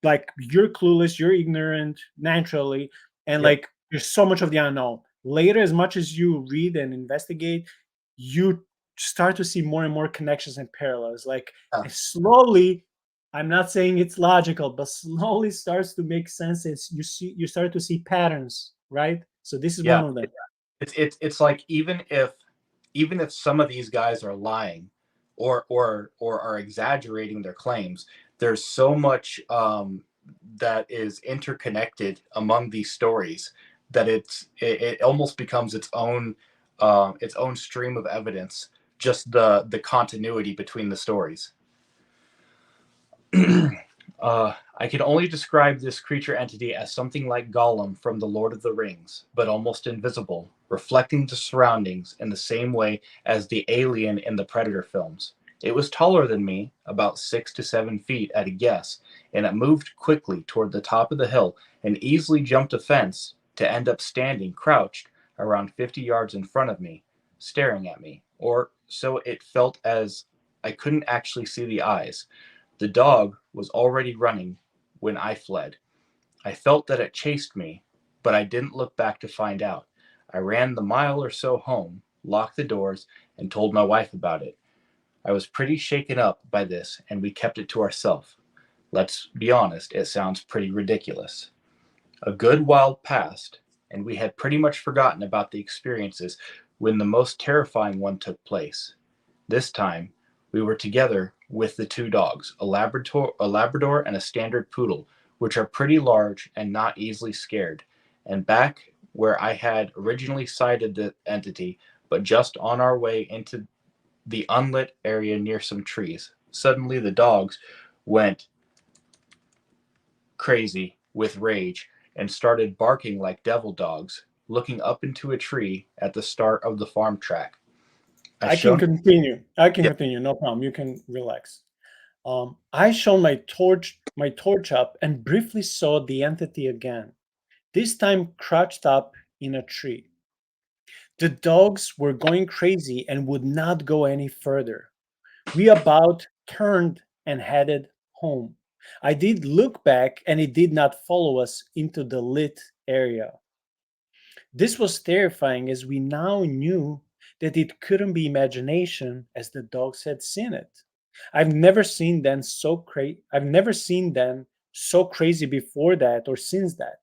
Like you're clueless, you're ignorant naturally, and yep. like there's so much of the unknown. Later, as much as you read and investigate, you start to see more and more connections and parallels. Like Yeah, slowly, I'm not saying it's logical, but slowly starts to make sense. As you start to see patterns, right? So this is yeah. one of them. It's like even if some of these guys are lying or are exaggerating their claims, there's so much that is interconnected among these stories that it almost becomes its own stream of evidence, just the continuity between the stories. I can only describe this creature entity as something like Gollum from The Lord of the Rings, but almost invisible, reflecting the surroundings in the same way as the alien in the Predator films. It was taller than me, about 6 to 7 feet at a guess, and it moved quickly toward the top of the hill and easily jumped a fence to end up standing crouched around 50 yards in front of me, staring at me. Or so it felt, as I couldn't actually see the eyes. The dog was already running when I fled. I felt that it chased me, but I didn't look back to find out. I ran the mile or so home, locked the doors, and told my wife about it. I was pretty shaken up by this, and we kept it to ourselves. Let's be honest, it sounds pretty ridiculous. A good while passed, and we had pretty much forgotten about the experiences when the most terrifying one took place. This time, we were together with the two dogs, a Labrador and a standard poodle, which are pretty large and not easily scared, and back where I had originally sighted the entity, but just on our way into the unlit area near some trees. Suddenly, the dogs went crazy with rage and started barking like devil dogs, looking up into a tree at the start of the farm track. I I can shone. continue. I can Yeah, continue. No problem. You can relax. I shone my torch up and briefly saw the entity again. This time crouched up in a tree. The dogs were going crazy and would not go any further. We about turned and headed home. I did look back and it did not follow us into the lit area. This was terrifying as we now knew that it couldn't be imagination as the dogs had seen it. I've never seen them so crazy before that or since that.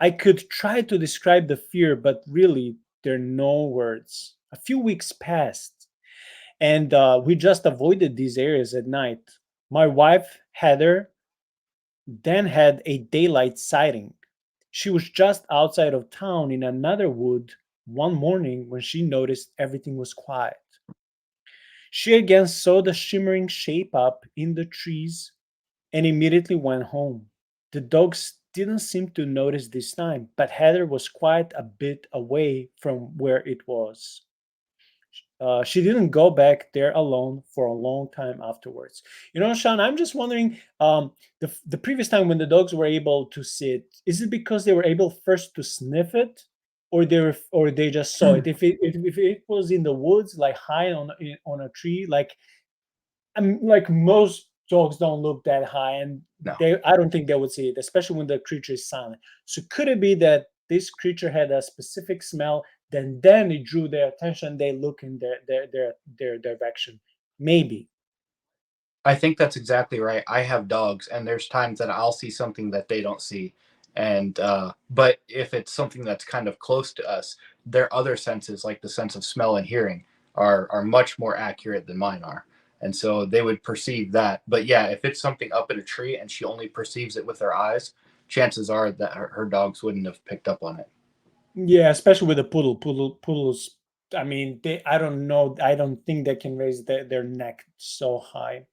I could try to describe the fear, but really there are no words. A few weeks passed and we just avoided these areas at night. My wife, Heather, then had a daylight sighting. She was just outside of town in another wood one morning when she noticed everything was quiet. She again saw the shimmering shape up in the trees and immediately went home. The dogs didn't seem to notice this time, but Heather was quite a bit away from where it was. She didn't go back there alone for a long time afterwards. Sean, I'm just wondering, the previous time when the dogs were able to see it, is it because they were able first to sniff it, or they just saw it? If it was in the woods, like high on a tree, like most dogs don't look that high, and No. I don't think they would see it, especially when the creature is silent. So could it be that this creature had a specific smell, then it drew their attention, they look in their direction? Maybe. I think that's exactly right. I have dogs, and there's times that I'll see something that they don't see. And but if it's something that's kind of close to us, their other senses, like the sense of smell and hearing, are much more accurate than mine are. And so they would perceive that. But yeah, if it's something up in a tree and she only perceives it with her eyes, chances are that her dogs wouldn't have picked up on it. Yeah, especially with a poodles. I mean, I don't know, I don't think they can raise their neck so high.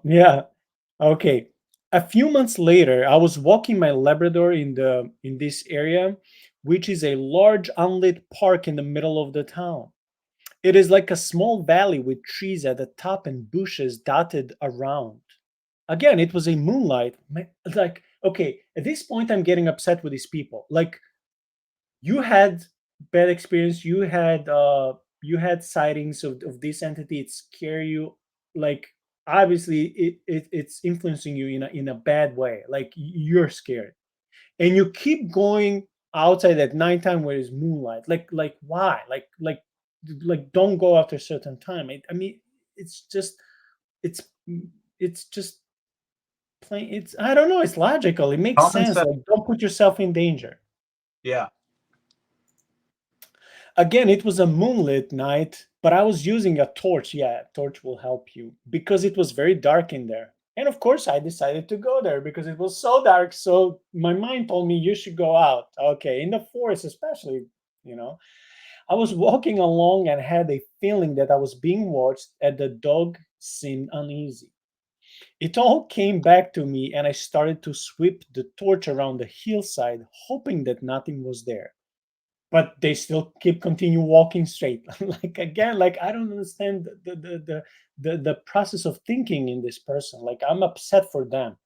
Yeah. Okay. A few months later, I was walking my Labrador in this area, which is a large unlit park in the middle of the town. It is like a small valley with trees at the top and bushes dotted around. Again, it was a moonlight. Like, okay, at this point, I'm getting upset with these people. Like, you had bad experience, you had sightings of this entity, it scare you, like, obviously it's influencing you in a bad way, like you're scared, and you keep going outside at nighttime where it's moonlight, like why, like don't go after a certain time. I mean, it's just it's it's just plain, it's, I don't know, it's logical, it makes Common sense, sense. like don't put yourself in danger. Yeah. Again, it was a moonlit night, but I was using a torch. Yeah, torch will help you because it was very dark in there. And of course, I decided to go there because it was so dark. So my mind told me you should go out. Okay, in the forest, especially, you know. I was walking along and had a feeling that I was being watched, and the dog seemed uneasy. It all came back to me, and I started to sweep the torch around the hillside, hoping that nothing was there, but they still continue walking straight. Like, again, like I don't understand the process of thinking in this person, like I'm upset for them.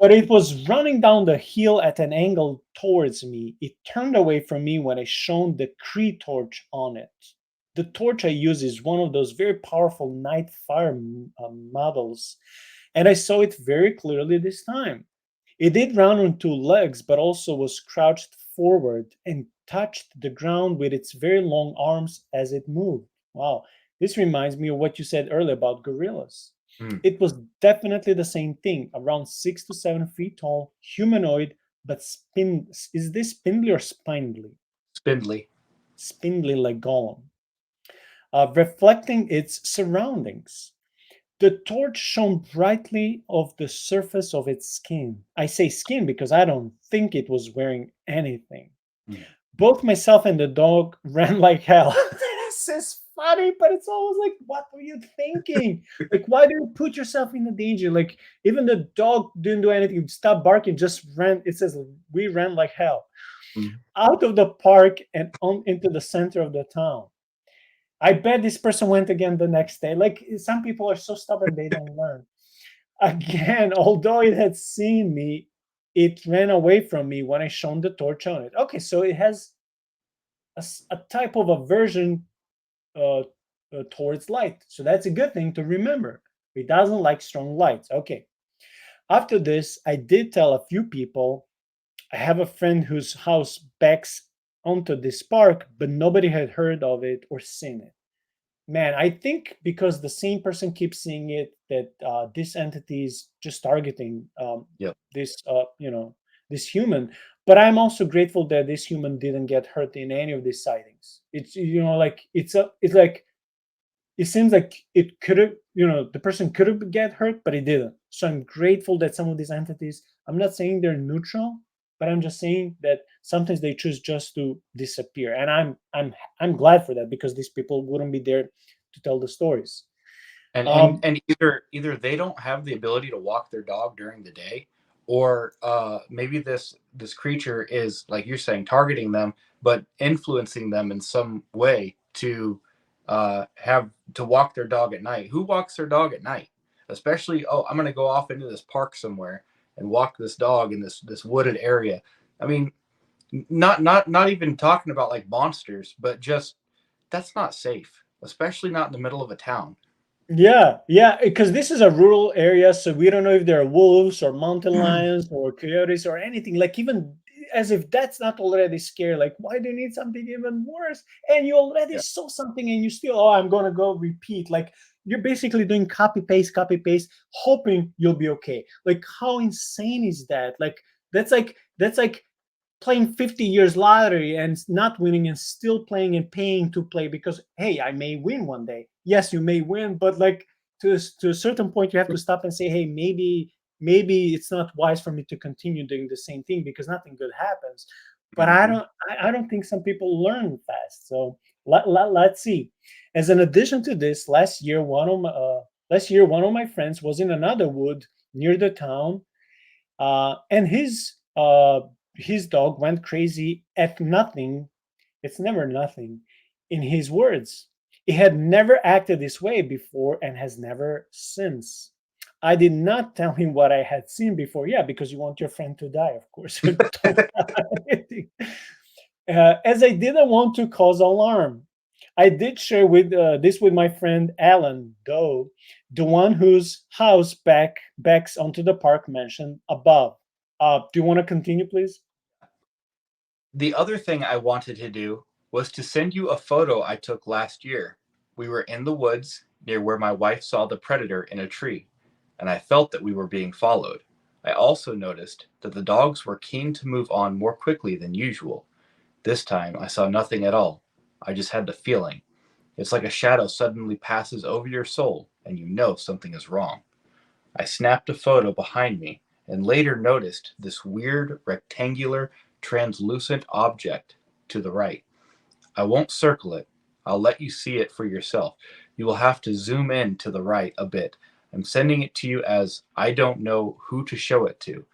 But it was running down the hill at an angle towards me. It turned away from me when I shone the Cree torch on it. The torch I use is one of those very powerful night fire models, and I saw it very clearly this time. It did run on two legs, but also was crouched forward and touched the ground with its very long arms as it moved. Wow, this reminds me of what you said earlier about gorillas. Mm. It was definitely the same thing, around 6 to 7 feet tall, humanoid, but is this spindly or spindly? Spindly. Spindly like Gollum, reflecting its surroundings. The torch shone brightly off the surface of its skin. I say skin because I don't think it was wearing anything. Mm. Both myself and the dog ran like hell. This is funny, but it's always like, what were you thinking? Like, why do you put yourself in the danger? Like, even the dog didn't do anything, stop barking, just ran. It says, we ran like hell Mm. out of the park and on into the center of the town. I bet this person went again the next day. Like, some people are so stubborn, they don't learn. Again, although it had seen me, it ran away from me when I shone the torch on it. Okay, so it has a type of aversion uh, towards light. So that's a good thing to remember. It doesn't like strong lights. Okay. After this, I did tell a few people. I have a friend whose house backs onto this park, but nobody had heard of it or seen it. Man, I think because the same person keeps seeing it, that this entity is just targeting Yep. this, this human. But I'm also grateful that this human didn't get hurt in any of these sightings. It's, like it's like it seems like it could have, the person could have get hurt, but it didn't. So I'm grateful that some of these entities, I'm not saying they're neutral, but I'm just saying that sometimes they choose just to disappear, and I'm glad for that, because these people wouldn't be there to tell the stories. And um either they don't have the ability to walk their dog during the day, or maybe this creature is, like you're saying, targeting them, but influencing them in some way to have to walk their dog at night. Who walks their dog at night? Especially, oh, I'm going to go off into this park somewhere and walk this dog in this wooded area. I mean, not even talking about like monsters, but just that's not safe, especially not in the middle of a town. Yeah, yeah, because this is a rural area, so we don't know if there are wolves or mountain lions or coyotes or anything. Like, even as if that's not already scary. Like, why do you need something even worse? And you already Yeah. saw something, and you still, oh, I'm gonna go repeat. Like, you're basically doing copy paste, hoping you'll be okay. Like, how insane is that? Like, that's like playing 50 years lottery and not winning, and still playing and paying to play, because hey, I may win one day. Yes, you may win, but like, to a certain point you have to stop and say, hey, maybe it's not wise for me to continue doing the same thing, because nothing good happens. But i Mhm. don't I don't think some people learn fast. So let's see. As an addition to this, last year one of my friends was in another wood near the town, and his dog went crazy at nothing. It's never nothing. In his words, he had never acted this way before and has never since. I did not tell him what I had seen before. Yeah, because you want your friend to die, of course. You don't tell anything. As I didn't want to cause alarm. I did share this with my friend Alan, though, the one whose house backs onto the park mentioned above. Do you want to continue, please? The other thing I wanted to do was to send you a photo I took last year. We were in the woods near where my wife saw the predator in a tree, and I felt that we were being followed. I also noticed that the dogs were keen to move on more quickly than usual. This time I saw nothing at all. I just had the feeling. It's like a shadow suddenly passes over your soul and you know something is wrong. I snapped a photo behind me and later noticed this weird rectangular translucent object to the right. I won't circle it. I'll let you see it for yourself. You will have to zoom in to the right a bit. I'm sending it to you as I don't know who to show it to.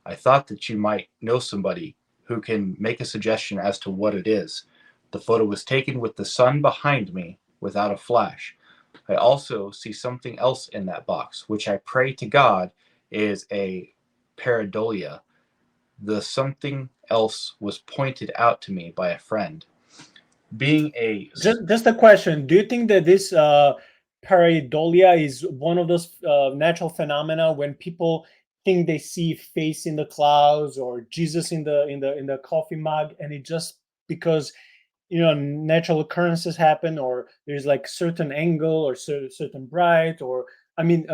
I thought that you might know somebody who can make a suggestion as to what it is. The photo was taken with the sun behind me without a flash. I also see something else in that box, which I pray to God is a pareidolia. The something else was pointed out to me by a friend. Being a Just a question. Do you think that this pareidolia is one of those natural phenomena when people think they see face in the clouds or Jesus in the coffee mug, and it just because natural occurrences happen, or there's like certain angle or certain bright, or I mean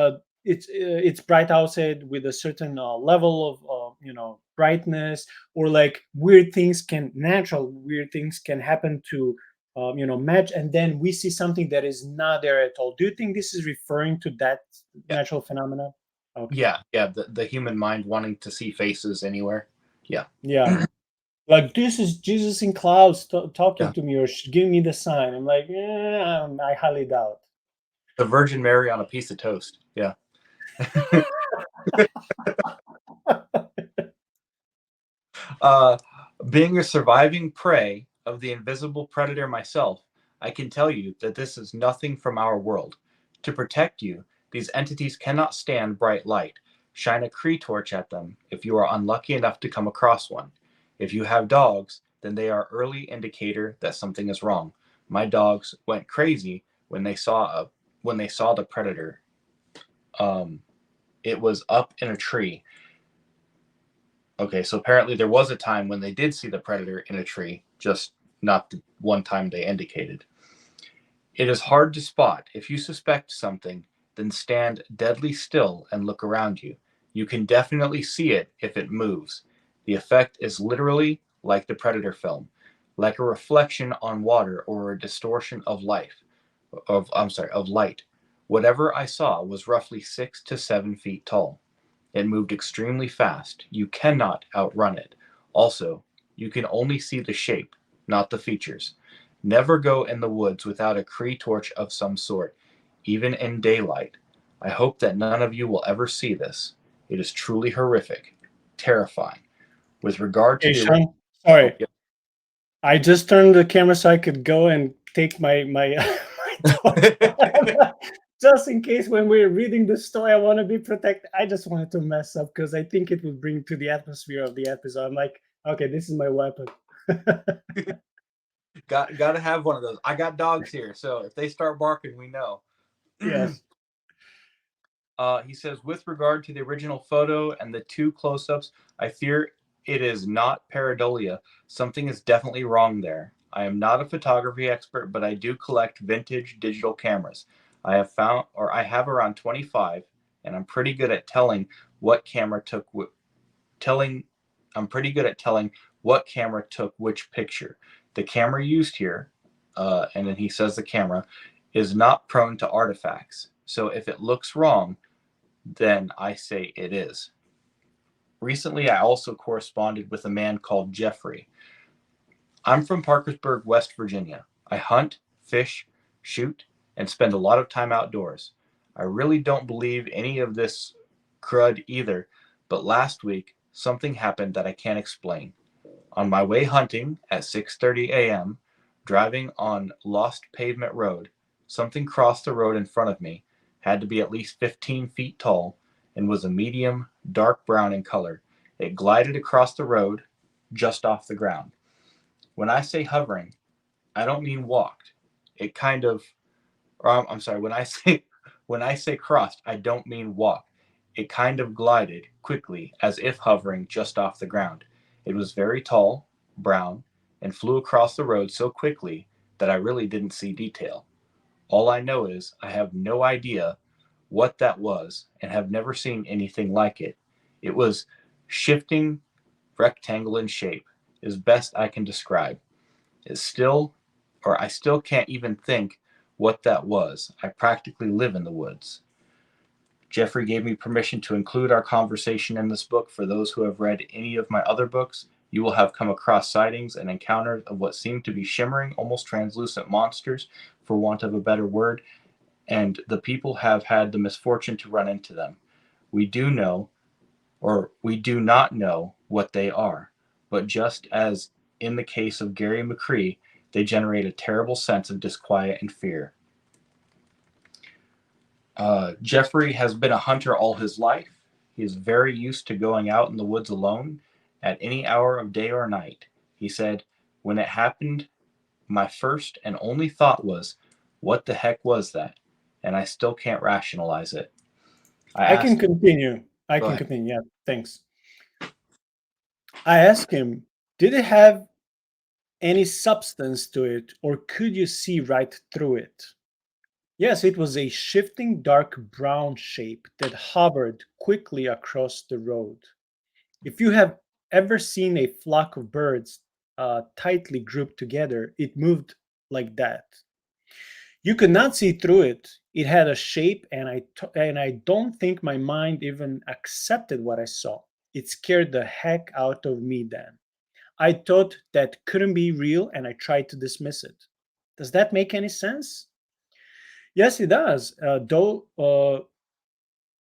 it's bright outside with a certain level of brightness, or like natural weird things can happen to match, and then we see something that is not there at all. Do you think this is referring to that yeah, natural phenomena? Okay. yeah, the human mind wanting to see faces anywhere. Yeah, Yeah. Like, this is Jesus in clouds talking yeah. to me, or giving me the sign. I'm like, I highly doubt. The Virgin Mary on a piece of toast. Yeah. Uh, Being a surviving prey of the invisible predator myself, I can tell you that this is nothing from our world. To protect you, these entities cannot stand bright light. Shine a Cree torch at them if you are unlucky enough to come across one. If you have dogs, then they are early indicator that something is wrong. My dogs went crazy when they saw the predator. Um, it was up in a tree. Okay, so apparently there was a time when they did see the predator in a tree, just not the one time they indicated. It is hard to spot. If you suspect something, then stand deadly still and look around you. You can definitely see it if it moves. The effect is literally like the predator film, like a reflection on water or a distortion of of light. Whatever I saw was roughly 6 to 7 feet tall. It moved extremely fast. You cannot outrun it. Also, you can only see the shape, not the features. Never go in the woods without a Cree torch of some sort, even in daylight. I hope that none of you will ever see this. It is truly horrific, terrifying. With regard to Hey, the original, Sean. oh, Sorry, yeah. I just turned the camera so I could go and take my my torch. Just in case when we're reading the story, I want to be protected. I just wanted to mess up because I think it would bring to the atmosphere of the episode. I'm like, okay, this is my weapon. Gotta have one of those. I got dogs here, so if they start barking, we know. Yes. He says, with regard to the original photo and the two close-ups, I fear it is not pareidolia. Something is definitely wrong there. I am not a photography expert, but I do collect vintage digital cameras. I have around 25, and I'm pretty good at telling what camera took telling. I'm pretty good at telling what camera took which picture. The camera used here, and then he says the camera is not prone to artifacts. So if it looks wrong, then I say it is. Recently, I also corresponded with a man called Jeffrey. I'm from Parkersburg, West Virginia. I hunt, fish, shoot, and spend a lot of time outdoors. I really don't believe any of this crud either, but last week something happened that I can't explain. On my way hunting at 6:30 a.m., driving on Lost Pavement Road, something crossed the road in front of me, had to be at least 15 feet tall, and was a medium dark brown in color. It glided across the road just off the ground. When I say hovering, I don't mean walked. It kind of, or I'm sorry, when I say crossed, I don't mean walked. It kind of glided quickly as if hovering just off the ground. It was very tall, brown, and flew across the road so quickly that I really didn't see detail. All I know is I have no idea what that was and have never seen anything like it. It was shifting rectangle in shape, is best I can describe. It's still, or I still can't even think what that was. I practically live in the woods. Jeffrey gave me permission to include our conversation in this book. For those who have read any of my other books, you will have come across sightings and encounters of what seem to be shimmering, almost translucent monsters, for want of a better word, and the people have had the misfortune to run into them. We do know, or we do not know what they are, but just as in the case of Gary McCree, they generate a terrible sense of disquiet and fear. Jeffrey has been a hunter all his life. He is very used to going out in the woods alone at any hour of day or night. He said, when it happened, my first and only thought was, what the heck was that? And I still can't rationalize it. I I can asked, continue. I go can ahead. continue. Yeah, thanks. I asked him, did it have any substance to it, or could you see right through it? Yes, it was a shifting dark brown shape that hovered quickly across the road. If you have ever seen a flock of birds tightly grouped together, it moved like that. You could not see through it. It had a shape, and I don't think my mind even accepted what I saw. It scared the heck out of me then. I thought that couldn't be real, and I tried to dismiss it. Does that make any sense? Yes, it does. Though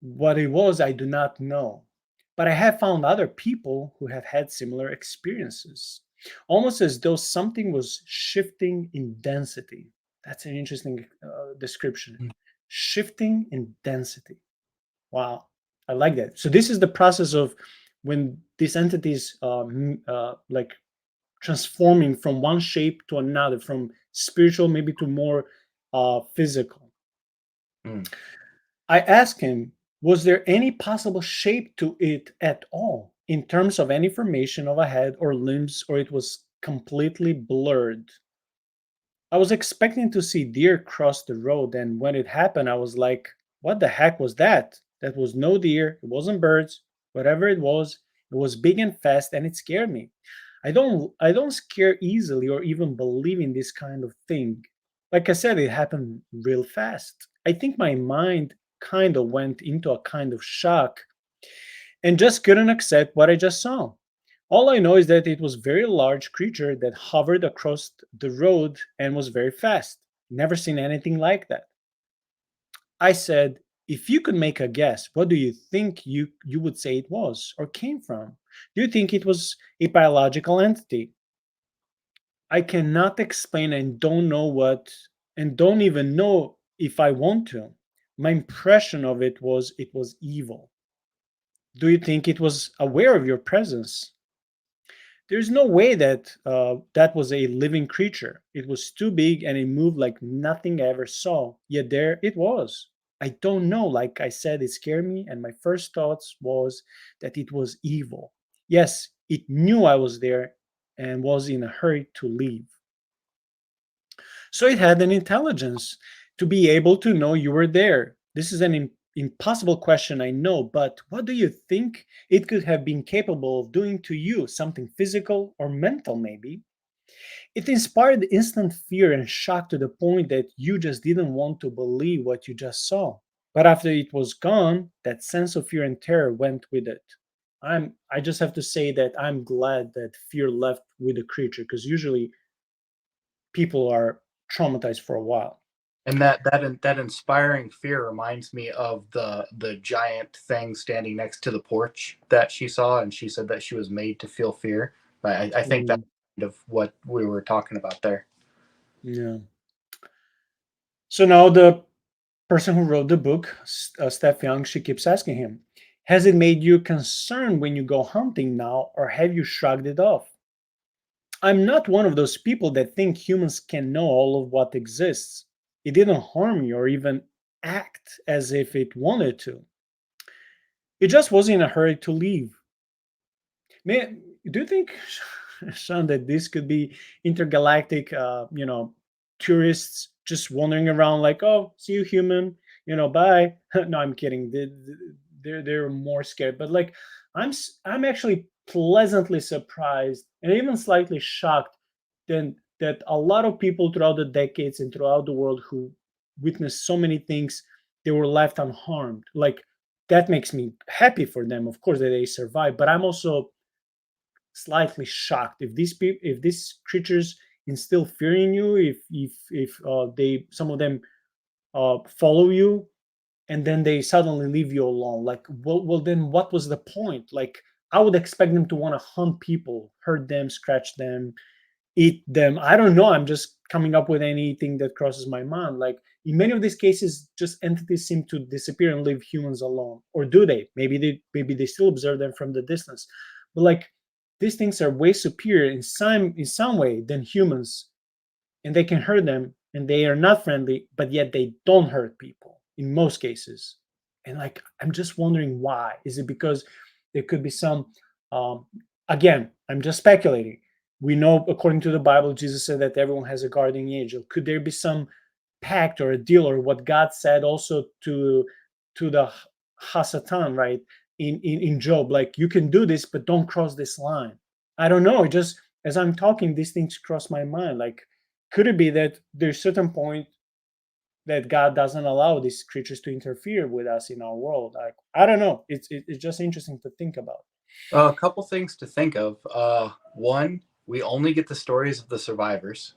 what it was, I do not know. But I have found other people who have had similar experiences, almost as though something was shifting in density. That's an interesting description. Shifting in density. Wow, I like that. So this is the process of when these entities like transforming from one shape to another, from spiritual maybe to more physical. Mm. I asked him, was there any possible shape to it at all in terms of any formation of a head or limbs, or it was completely blurred? I was expecting to see deer cross the road, and when it happened, I was like, what the heck was that? That was no deer, it wasn't birds, whatever it was big and fast, and it scared me. I don't scare easily or even believe in this kind of thing. Like I said, it happened real fast. I think my mind kind of went into a kind of shock and just couldn't accept what I just saw. All I know is that it was a very large creature that hovered across the road and was very fast. Never seen anything like that. I said, if you could make a guess, what do you think you would say it was or came from? Do you think it was a biological entity? I cannot explain and don't know what, and don't even know if I want to. My impression of it was evil. Do you think it was aware of your presence? There's no way that that was a living creature. It was too big and it moved like nothing I ever saw. Yet there it was. I don't know. Like I said, it scared me, and my first thoughts was that it was evil. Yes, it knew I was there and was in a hurry to leave. So it had an intelligence to be able to know you were there. This is an impossible question, I know, but what do you think it could have been capable of doing to you? Something physical or mental, maybe? It inspired instant fear and shock to the point that you just didn't want to believe what you just saw. But after it was gone, that sense of fear and terror went with it. I just have to say that I'm glad that fear left with the creature, because usually people are traumatized for a while. And that inspiring fear reminds me of the giant thing standing next to the porch that she saw, and she said that she was made to feel fear. I think that's Mm, kind of what we were talking about there. yeah. So now the person who wrote the book, Steph Young, she keeps asking him, has it made you concerned when you go hunting now, or have you shrugged it off? I'm not one of those people that think humans can know all of what exists. It didn't harm me or even act as if it wanted to. It just was in a hurry to leave. Man, do you think, Sean, that this could be intergalactic, tourists just wandering around like, oh, see you, human, bye. No, I'm kidding. They're more scared, but like, I'm actually pleasantly surprised and even slightly shocked then that a lot of people throughout the decades and throughout the world who witnessed so many things, they were left unharmed. Like that makes me happy for them, of course, that they survived. But I'm also slightly shocked if if these creatures instill fear in you, if they some of them follow you and then they suddenly leave you alone. Like, well then what was the point? Like, I would expect them to want to hunt people, hurt them, scratch them, eat them. I don't know, I'm just coming up with anything that crosses my mind. Like, in many of these cases, just entities seem to disappear and leave humans alone. Or do they? Maybe they still observe them from the distance. But like, these things are way superior in some way than humans, and they can hurt them, and they are not friendly, but yet they don't hurt people in most cases. And like, I'm just wondering why. Is it because there could be some, um, again, I'm just speculating. We know according to the Bible, Jesus said that everyone has a guardian angel. Could there be some pact or a deal, or what God said also to the Hasatan, right? In Job, like, you can do this, but don't cross this line. I don't know. It just, as I'm talking, these things cross my mind. Like, could it be that there's certain point that God doesn't allow these creatures to interfere with us in our world? Like, I don't know. It's just interesting to think about. A couple things to think of. One, we only get the stories of the survivors,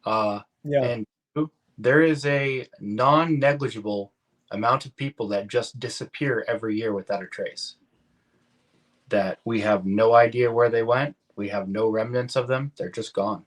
uh, Yeah. and two, there is a non-negligible amount of people that just disappear every year without a trace. That we have no idea where they went. We have no remnants of them. They're just gone.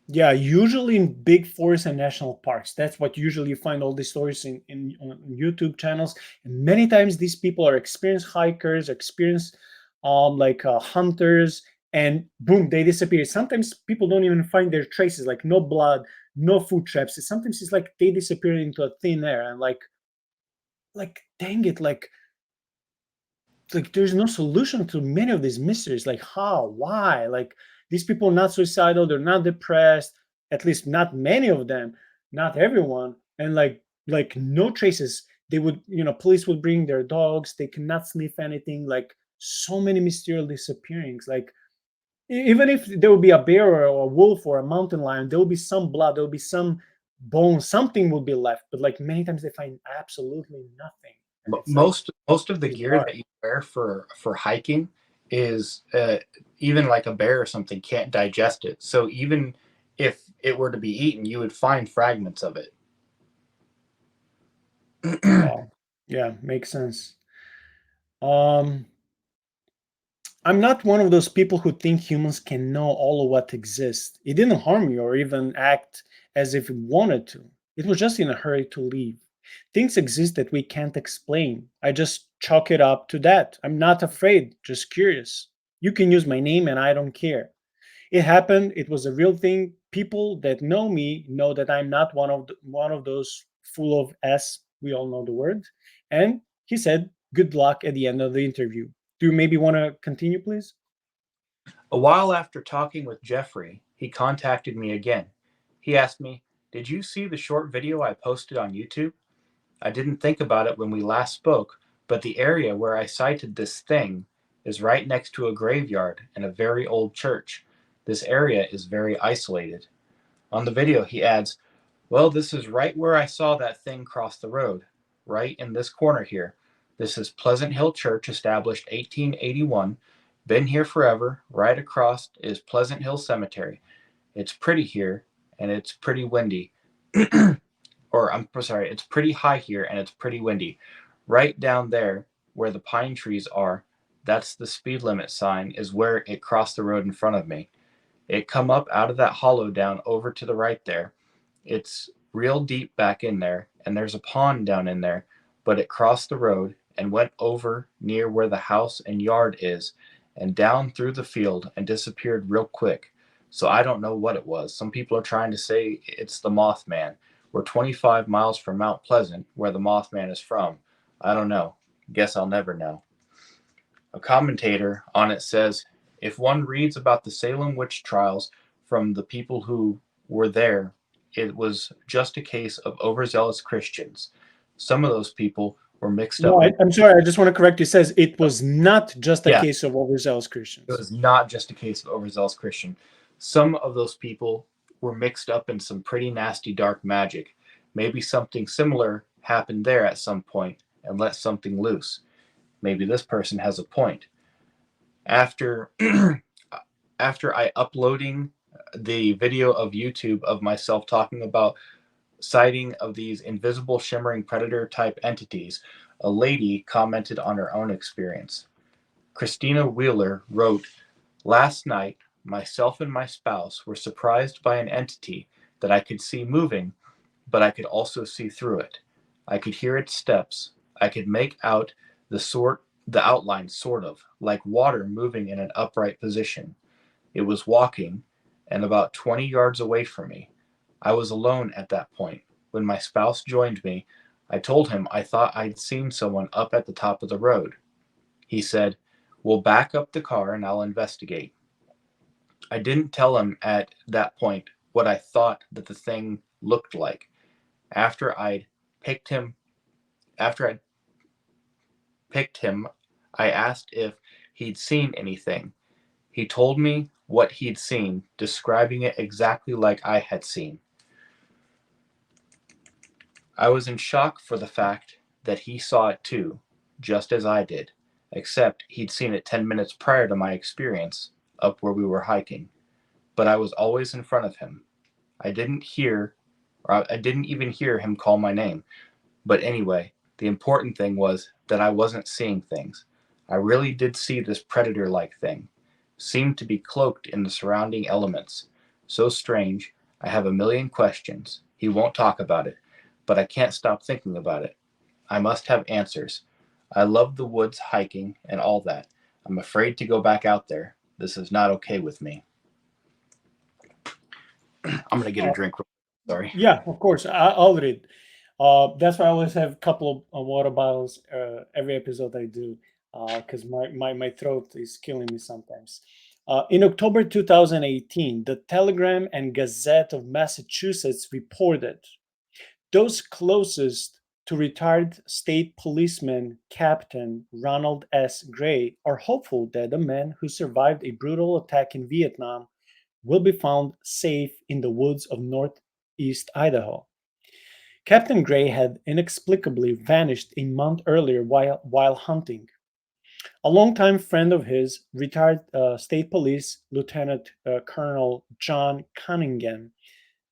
Yeah, usually in big forests and national parks. That's what usually you find all these stories in on YouTube channels. And many times these people are experienced hikers, experienced hunters, and boom, they disappear. Sometimes people don't even find their traces, like no blood, no foot traps. Sometimes it's like they disappear into a thin air, and like dang it, like there's no solution to many of these mysteries. Like, how, why, like, these people are not suicidal, they're not depressed, at least not many of them, not everyone. And like no traces. They would, police would bring their dogs, they cannot sniff anything. Like, so many mysterious disappearings. Like, even if there would be a bear or a wolf or a mountain lion, there will be some blood, there will be some bone, something will be left. But like, many times they find absolutely nothing, and it's like Most of the gear bizarre. that you wear for hiking is even like a bear or something can't digest it. So even if it were to be eaten, you would find fragments of it. Wow. Yeah, makes sense. Um, I'm not one of those people who think humans can know all of what exists. It didn't harm me or even act as if it wanted to. It was just in a hurry to leave. Things exist that we can't explain. I just chalk it up to that. I'm not afraid, just curious. You can use my name and I don't care. It happened. It was a real thing. People that know me know that I'm not one of those full of s. We all know the word. And he said, "Good luck" at the end of the interview. Do you maybe want to continue, please? A while after talking with Jeffrey, he contacted me again. He asked me, "Did you see the short video I posted on YouTube? I didn't think about it when we last spoke, but the area where I cited this thing is right next to a graveyard and a very old church. This area is very isolated." On the video, he adds, "Well, this is right where I saw that thing cross the road, right in this corner here. This is Pleasant Hill Church, established 1881. Been here forever. Right across is Pleasant Hill Cemetery. It's pretty here, and it's pretty windy. Or, I'm sorry, it's pretty high here, and it's pretty windy. Right down there, where the pine trees are, that's the speed limit sign, is where it crossed the road in front of me. It come up out of that hollow down over to the right there. It's real deep back in there, and there's a pond down in there, but it crossed the road and went over near where the house and yard is and down through the field and disappeared real quick. So I don't know what it was. Some people are trying to say it's the Mothman. We're 25 miles from Mount Pleasant, where the Mothman is from. I don't know. Guess I'll never know. A commentator on it says, if one reads about the Salem witch trials from the people who were there, it was just a case of overzealous Christians. Some of those people were mixed No, up in. I'm sorry. I just want to correct you. It says it was not just a Yeah, case of overzealous it Christians. was not just a case of overzealous Christian. Some of those people were mixed up in some pretty nasty dark magic. Maybe something similar happened there at some point and let something loose. Maybe this person has a point. After after I uploading the video of YouTube of myself talking about sighting of these invisible shimmering predator type entities, a lady commented on her own experience. Christina Wheeler wrote, "Last night, myself and my spouse were surprised by an entity that I could see moving, but I could also see through it. I could hear its steps. I could make out the outline sort of, like water moving in an upright position. It was walking, and about 20 yards away from me. I was alone at that point. When my spouse joined me, I told him I thought I'd seen someone up at the top of the road. He said, 'We'll back up the car and I'll investigate.' I didn't tell him at that point what I thought that the thing looked like. After I'd picked him, after I'd picked him, I asked if he'd seen anything. He told me what he'd seen, describing it exactly like I had seen. I was in shock for the fact that he saw it too, just as I did, except he'd seen it 10 minutes prior to my experience up where we were hiking. But I was always in front of him. I didn't hear, or I didn't even hear him call my name. But anyway, the important thing was that I wasn't seeing things. I really did see this predator like thing. Seemed to be cloaked in the surrounding elements. So strange. I have a million questions. He won't talk about it, but I can't stop thinking about it. I must have answers. I love the woods, hiking, and all that. I'm afraid to go back out there. This is not okay with me. I'm going to get a Uh, drink. Sorry. yeah, of course. I'll read. That's why I always have a couple of water bottles every episode I do, because my throat is killing me sometimes. In October 2018, the Telegram and Gazette of Massachusetts reported those closest to retired state policeman Captain Ronald S. Gray are hopeful that the man who survived a brutal attack in Vietnam will be found safe in the woods of northeast Idaho. Captain Gray had inexplicably vanished a month earlier while hunting. A longtime friend of his, retired state police Lieutenant Colonel John Cunningham,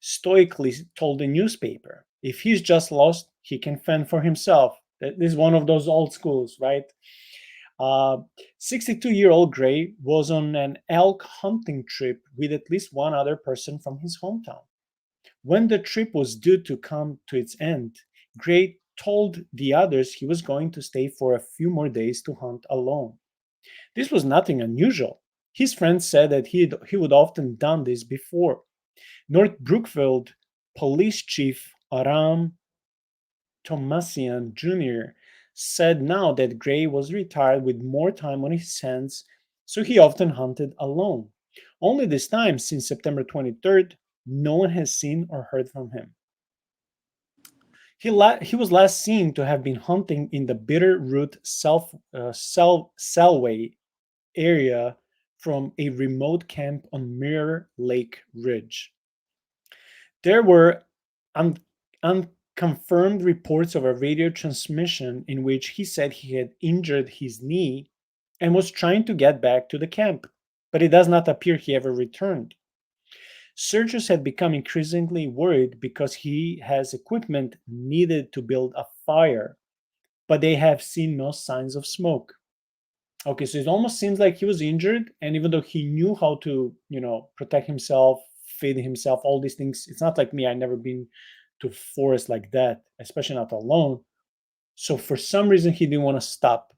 stoically told the newspaper, if he's just lost, he can fend for himself. That is one of those old schools, right? 62-year-old Gray was on an elk hunting trip with at least one other person from his hometown. When the trip was due to come to its end, Gray told the others he was going to stay for a few more days to hunt alone. This was nothing unusual. His friends said that he would often done this before. North Brookfield Police Chief Aram Thomasian Jr. said now that Gray was retired with more time on his hands, so he often hunted alone. Only this time, since September 23rd, no one has seen or heard from him. He was last seen to have been hunting in the Bitterroot Selway area from a remote camp on Mirror Lake Ridge. There were un- unconfirmed reports of a radio transmission in which he said he had injured his knee and was trying to get back to the camp, but it does not appear he ever returned. Searchers had become increasingly worried because he has equipment needed to build a fire, but they have seen no signs of smoke. Okay, so it almost seems like he was injured, and even though he knew how to, protect himself, feed himself, all these things, it's not like me. I never been to forest like that, especially not alone. So for some reason, he didn't want to stop.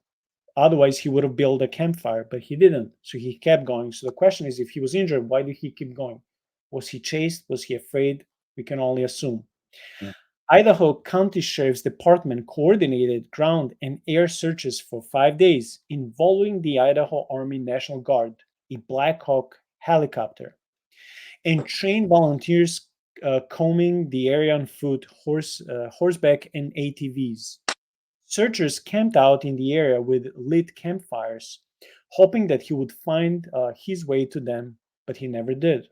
Otherwise, he would have built a campfire, but he didn't. So he kept going. So the question is, if he was injured, why did he keep going? Was he chased? Was he afraid? We can only assume. Mm. Idaho County Sheriff's Department coordinated ground and air searches for 5 days, involving the Idaho Army National Guard, a Black Hawk helicopter, and trained volunteers combing the area on foot, horseback, and ATVs. Searchers camped out in the area with lit campfires, hoping that he would find his way to them, but he never did.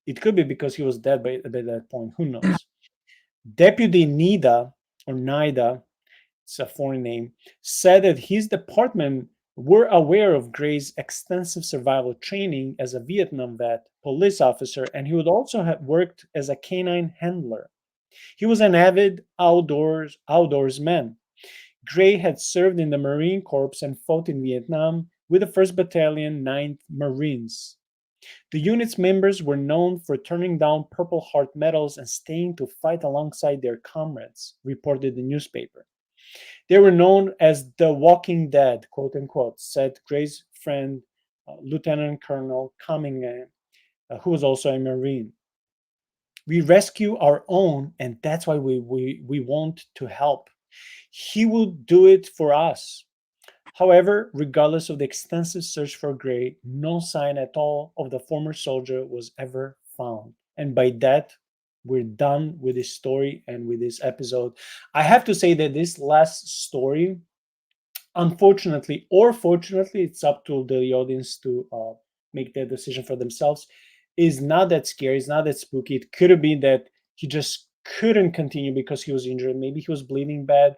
It could be because he was dead by that point. Who knows? Deputy Nida, it's a foreign name, said that his department were aware of Gray's extensive survival training as a Vietnam vet, police officer, and he would also have worked as a canine handler. He was an avid outdoorsman. Gray had served in the Marine Corps and fought in Vietnam with the 1st Battalion, 9th Marines. The unit's members were known for turning down Purple Heart medals and staying to fight alongside their comrades, reported the newspaper. They were known as the Walking Dead, quote unquote, said Gray's friend, Lieutenant Colonel Cunningham, who was also a Marine. We rescue our own, and that's why we want to help. He will do it for us. However, regardless of the extensive search for Gray, no sign at all of the former soldier was ever found. And by that, we're done with this story and with this episode. I have to say that this last story, unfortunately or fortunately, it's up to the audience to make their decision for themselves, is not that scary. It's not that spooky. It could have been that he just couldn't continue because he was injured. Maybe he was bleeding bad.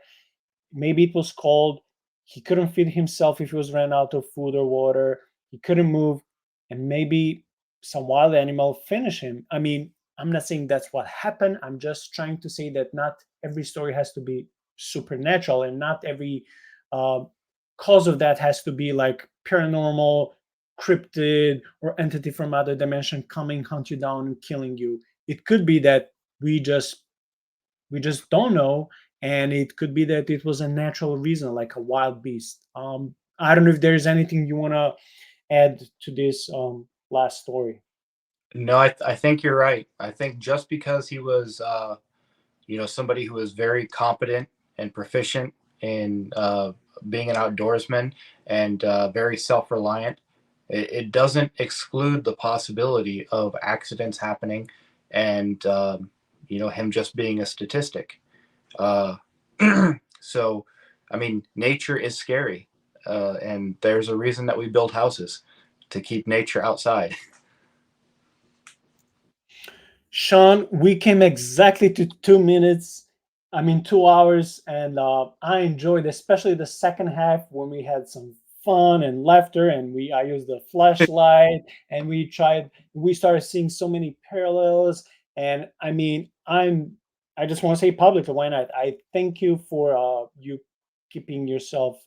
Maybe it was cold. He couldn't feed himself if he was ran out of food or water. He couldn't move, and maybe some wild animal finished him. I mean, I'm not saying that's what happened. I'm just trying to say that not every story has to be supernatural, and not every uh, cause of that has to be like paranormal, cryptid, or entity from other dimension coming, hunt you down, and killing you. It could be that we just we just don't know, and it could be that it was a natural reason, like a wild beast. I don't know if there's anything you want to add to this last story. No, I think you're right. I think just because he was, somebody who was very competent and proficient in being an outdoorsman and very self-reliant, it doesn't exclude the possibility of accidents happening and, him just being a statistic. Uh, so, I mean, nature is scary, and there's a reason that we build houses to keep nature outside. Shaun, we came exactly to 2 minutes. I mean, 2 hours, and I enjoyed especially the second half when we had some fun and laughter, and I used the flashlight, and we started seeing so many parallels. And I mean, I just want to say publicly, why not? I thank you for you keeping yourself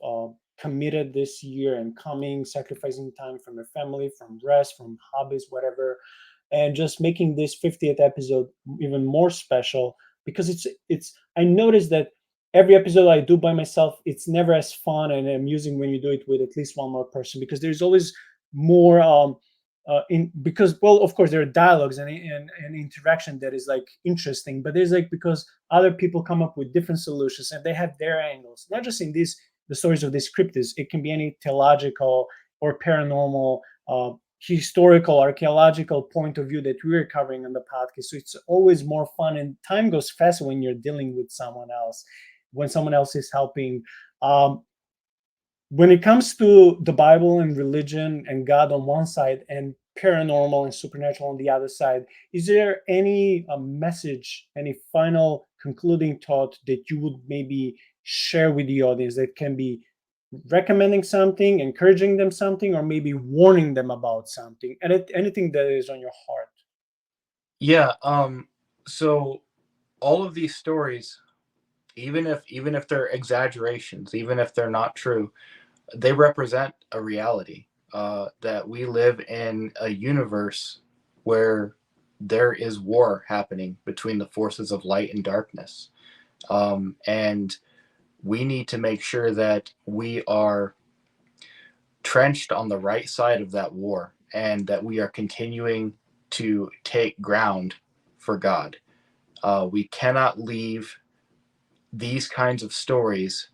committed this year and coming, sacrificing time from your family, from rest, from hobbies, whatever, and just making this 50th episode even more special, because it's I noticed that every episode I do by myself, it's never as fun and amusing when you do it with at least one more person, because there's always more in because, well, of course there are dialogues and interaction that is like interesting, but there's like, because other people come up with different solutions and they have their angles, not just in these the stories of these cryptids. It can be any theological or paranormal, historical, archaeological point of view that we're covering on the podcast. So it's always more fun, and time goes fast when you're dealing with someone else, when someone else is helping. Um, when it comes to the Bible and religion and God on one side, and paranormal and supernatural on the other side, is there any message, any final concluding thought that you would maybe share with the audience, that can be recommending something, encouraging them something, or maybe warning them about something, and anything that is on your heart? Yeah. So all of these stories, even if they're exaggerations, even if they're not true, they represent a reality. That we live in a universe where there is war happening between the forces of light and darkness, and we need to make sure that we are trenched on the right side of that war, and that we are continuing to take ground for God. We cannot leave these kinds of stories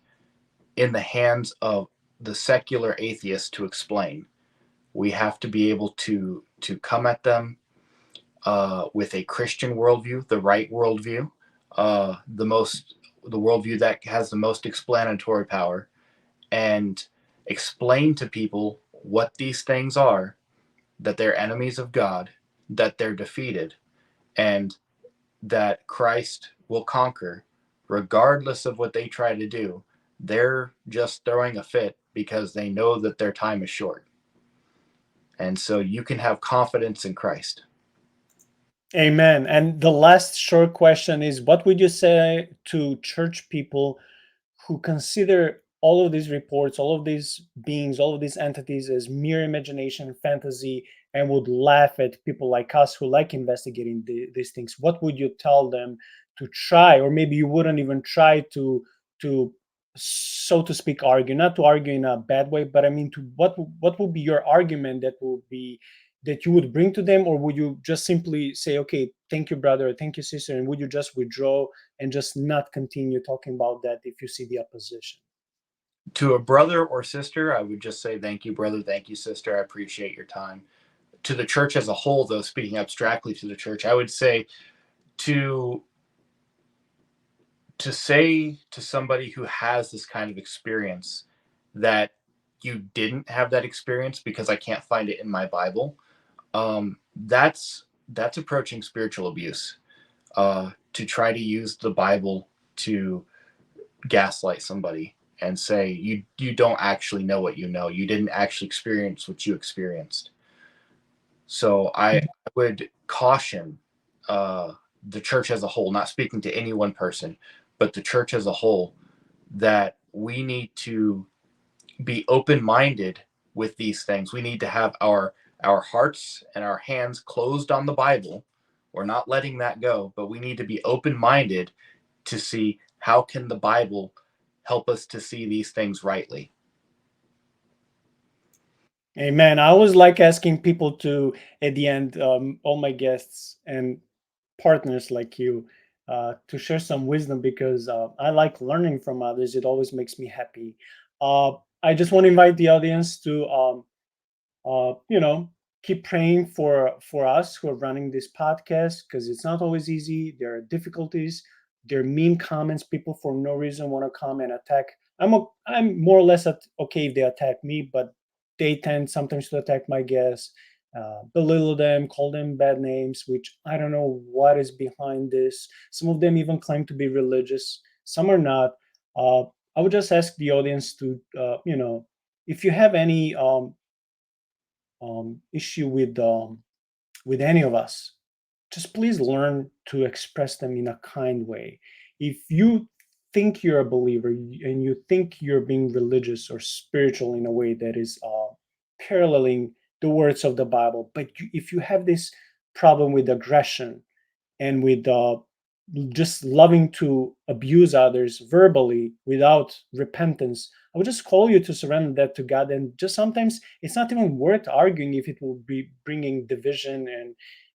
in the hands of the secular atheist to explain. We have to be able to come at them with a Christian worldview, the right worldview, the worldview that has the most explanatory power, and explain to people what these things are, that they're enemies of God, that they're defeated, and that Christ will conquer regardless of what they try to do. They're just throwing a fit because they know that their time is short. And so you can have confidence in Christ. Amen. And the last short question is, what would you say to church people who consider all of these reports, all of these beings, all of these entities as mere imagination, fantasy, and would laugh at people like us who like investigating these things? What would you tell them to try, or maybe you wouldn't even try to so to speak argue, not to argue in a bad way, but I mean, to what would be your argument that will be that you would bring to them, or would you just simply say, okay, thank you, brother, thank you, sister, and would you just withdraw and just not continue talking about that if you see the opposition? To a brother or sister, I would just say, thank you, brother. Thank you, sister. I appreciate your time. To the church as a whole, though, speaking abstractly to the church, I would say to say to somebody who has this kind of experience that you didn't have that experience because I can't find it in my Bible. That's approaching spiritual abuse. To try to use the Bible to gaslight somebody and say you don't actually know what you know. You didn't actually experience what you experienced. So I would caution the church as a whole, not speaking to any one person, but the church as a whole, that we need to be open-minded with these things. We need to have our hearts and our hands closed on the Bible. We're not letting that go, but we need to be open-minded to see how can the Bible help us to see these things rightly. Amen. I always like asking people to, at the end, all my guests and partners like you, to share some wisdom, because I like learning from others. It always makes me happy. I just want to invite the audience to you know, keep praying for us who are running this podcast, because it's not always easy. There are difficulties. There are mean comments. People for no reason want to come and attack. I'm more or less okay if they attack me, but they tend sometimes to attack my guests, belittle them, call them bad names, which I don't know what is behind this. Some of them even claim to be religious. Some are not. Uh, I would just ask the audience to, you know, if you have any issue with any of us, just please learn to express them in a kind way. If you think you're a believer and you think you're being religious or spiritual in a way that is paralleling the words of the Bible, but if you have this problem with aggression and with just loving to abuse others verbally without repentance, I would just call you to surrender that to God. And just sometimes it's not even worth arguing if it will be bringing division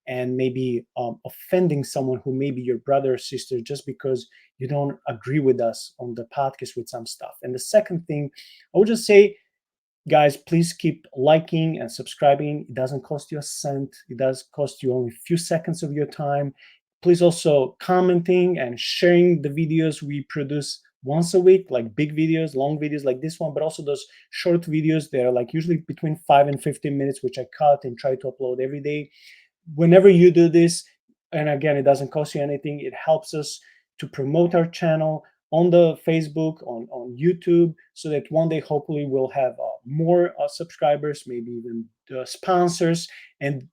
and maybe offending someone who may be your brother or sister just because you don't agree with us on the podcast with some stuff. And the second thing, I would just say, guys, please keep liking and subscribing. It doesn't cost you a cent. It does cost you only a few seconds of your time. Please also commenting and sharing the videos we produce once a week, like big videos, long videos like this one, but also those short videos. They're like usually between 5 and 15 minutes, which I cut and try to upload every day. Whenever you do this, and again, it doesn't cost you anything, it helps us to promote our channel on the Facebook, on YouTube, so that one day hopefully we'll have more subscribers, maybe even sponsors. And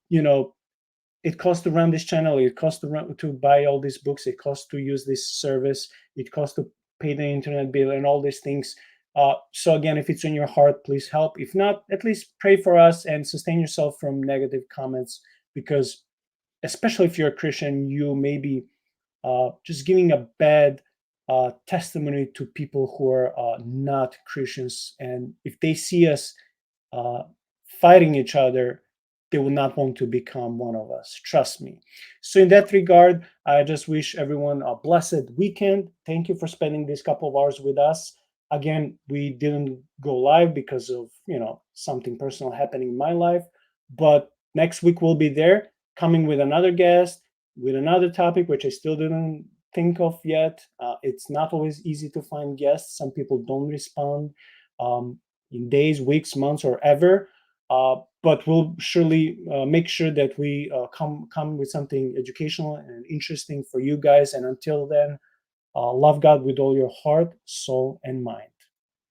it costs to run this channel, it costs to buy all these books, it costs to use this service, it costs to pay the internet bill and all these things. So again, if it's in your heart, please help. If not, at least pray for us and sustain yourself from negative comments, because especially if you're a Christian, you may be just giving a bad testimony to people who are not Christians. And if they see us uh, fighting each other, they will not want to become one of us. Trust me. So, in that regard, I just wish everyone a blessed weekend. Thank you for spending this couple of hours with us. Again, we didn't go live because of something personal happening in my life, but next week we'll be there, coming with another guest, with another topic which I still didn't think of yet. It's not always easy to find guests. Some people don't respond in days, weeks, months, or ever. But we'll surely make sure that we come with something educational and interesting for you guys. And until then, love God with all your heart, soul, and mind.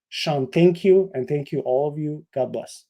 Shaun, thank you, and thank you all of you. God bless.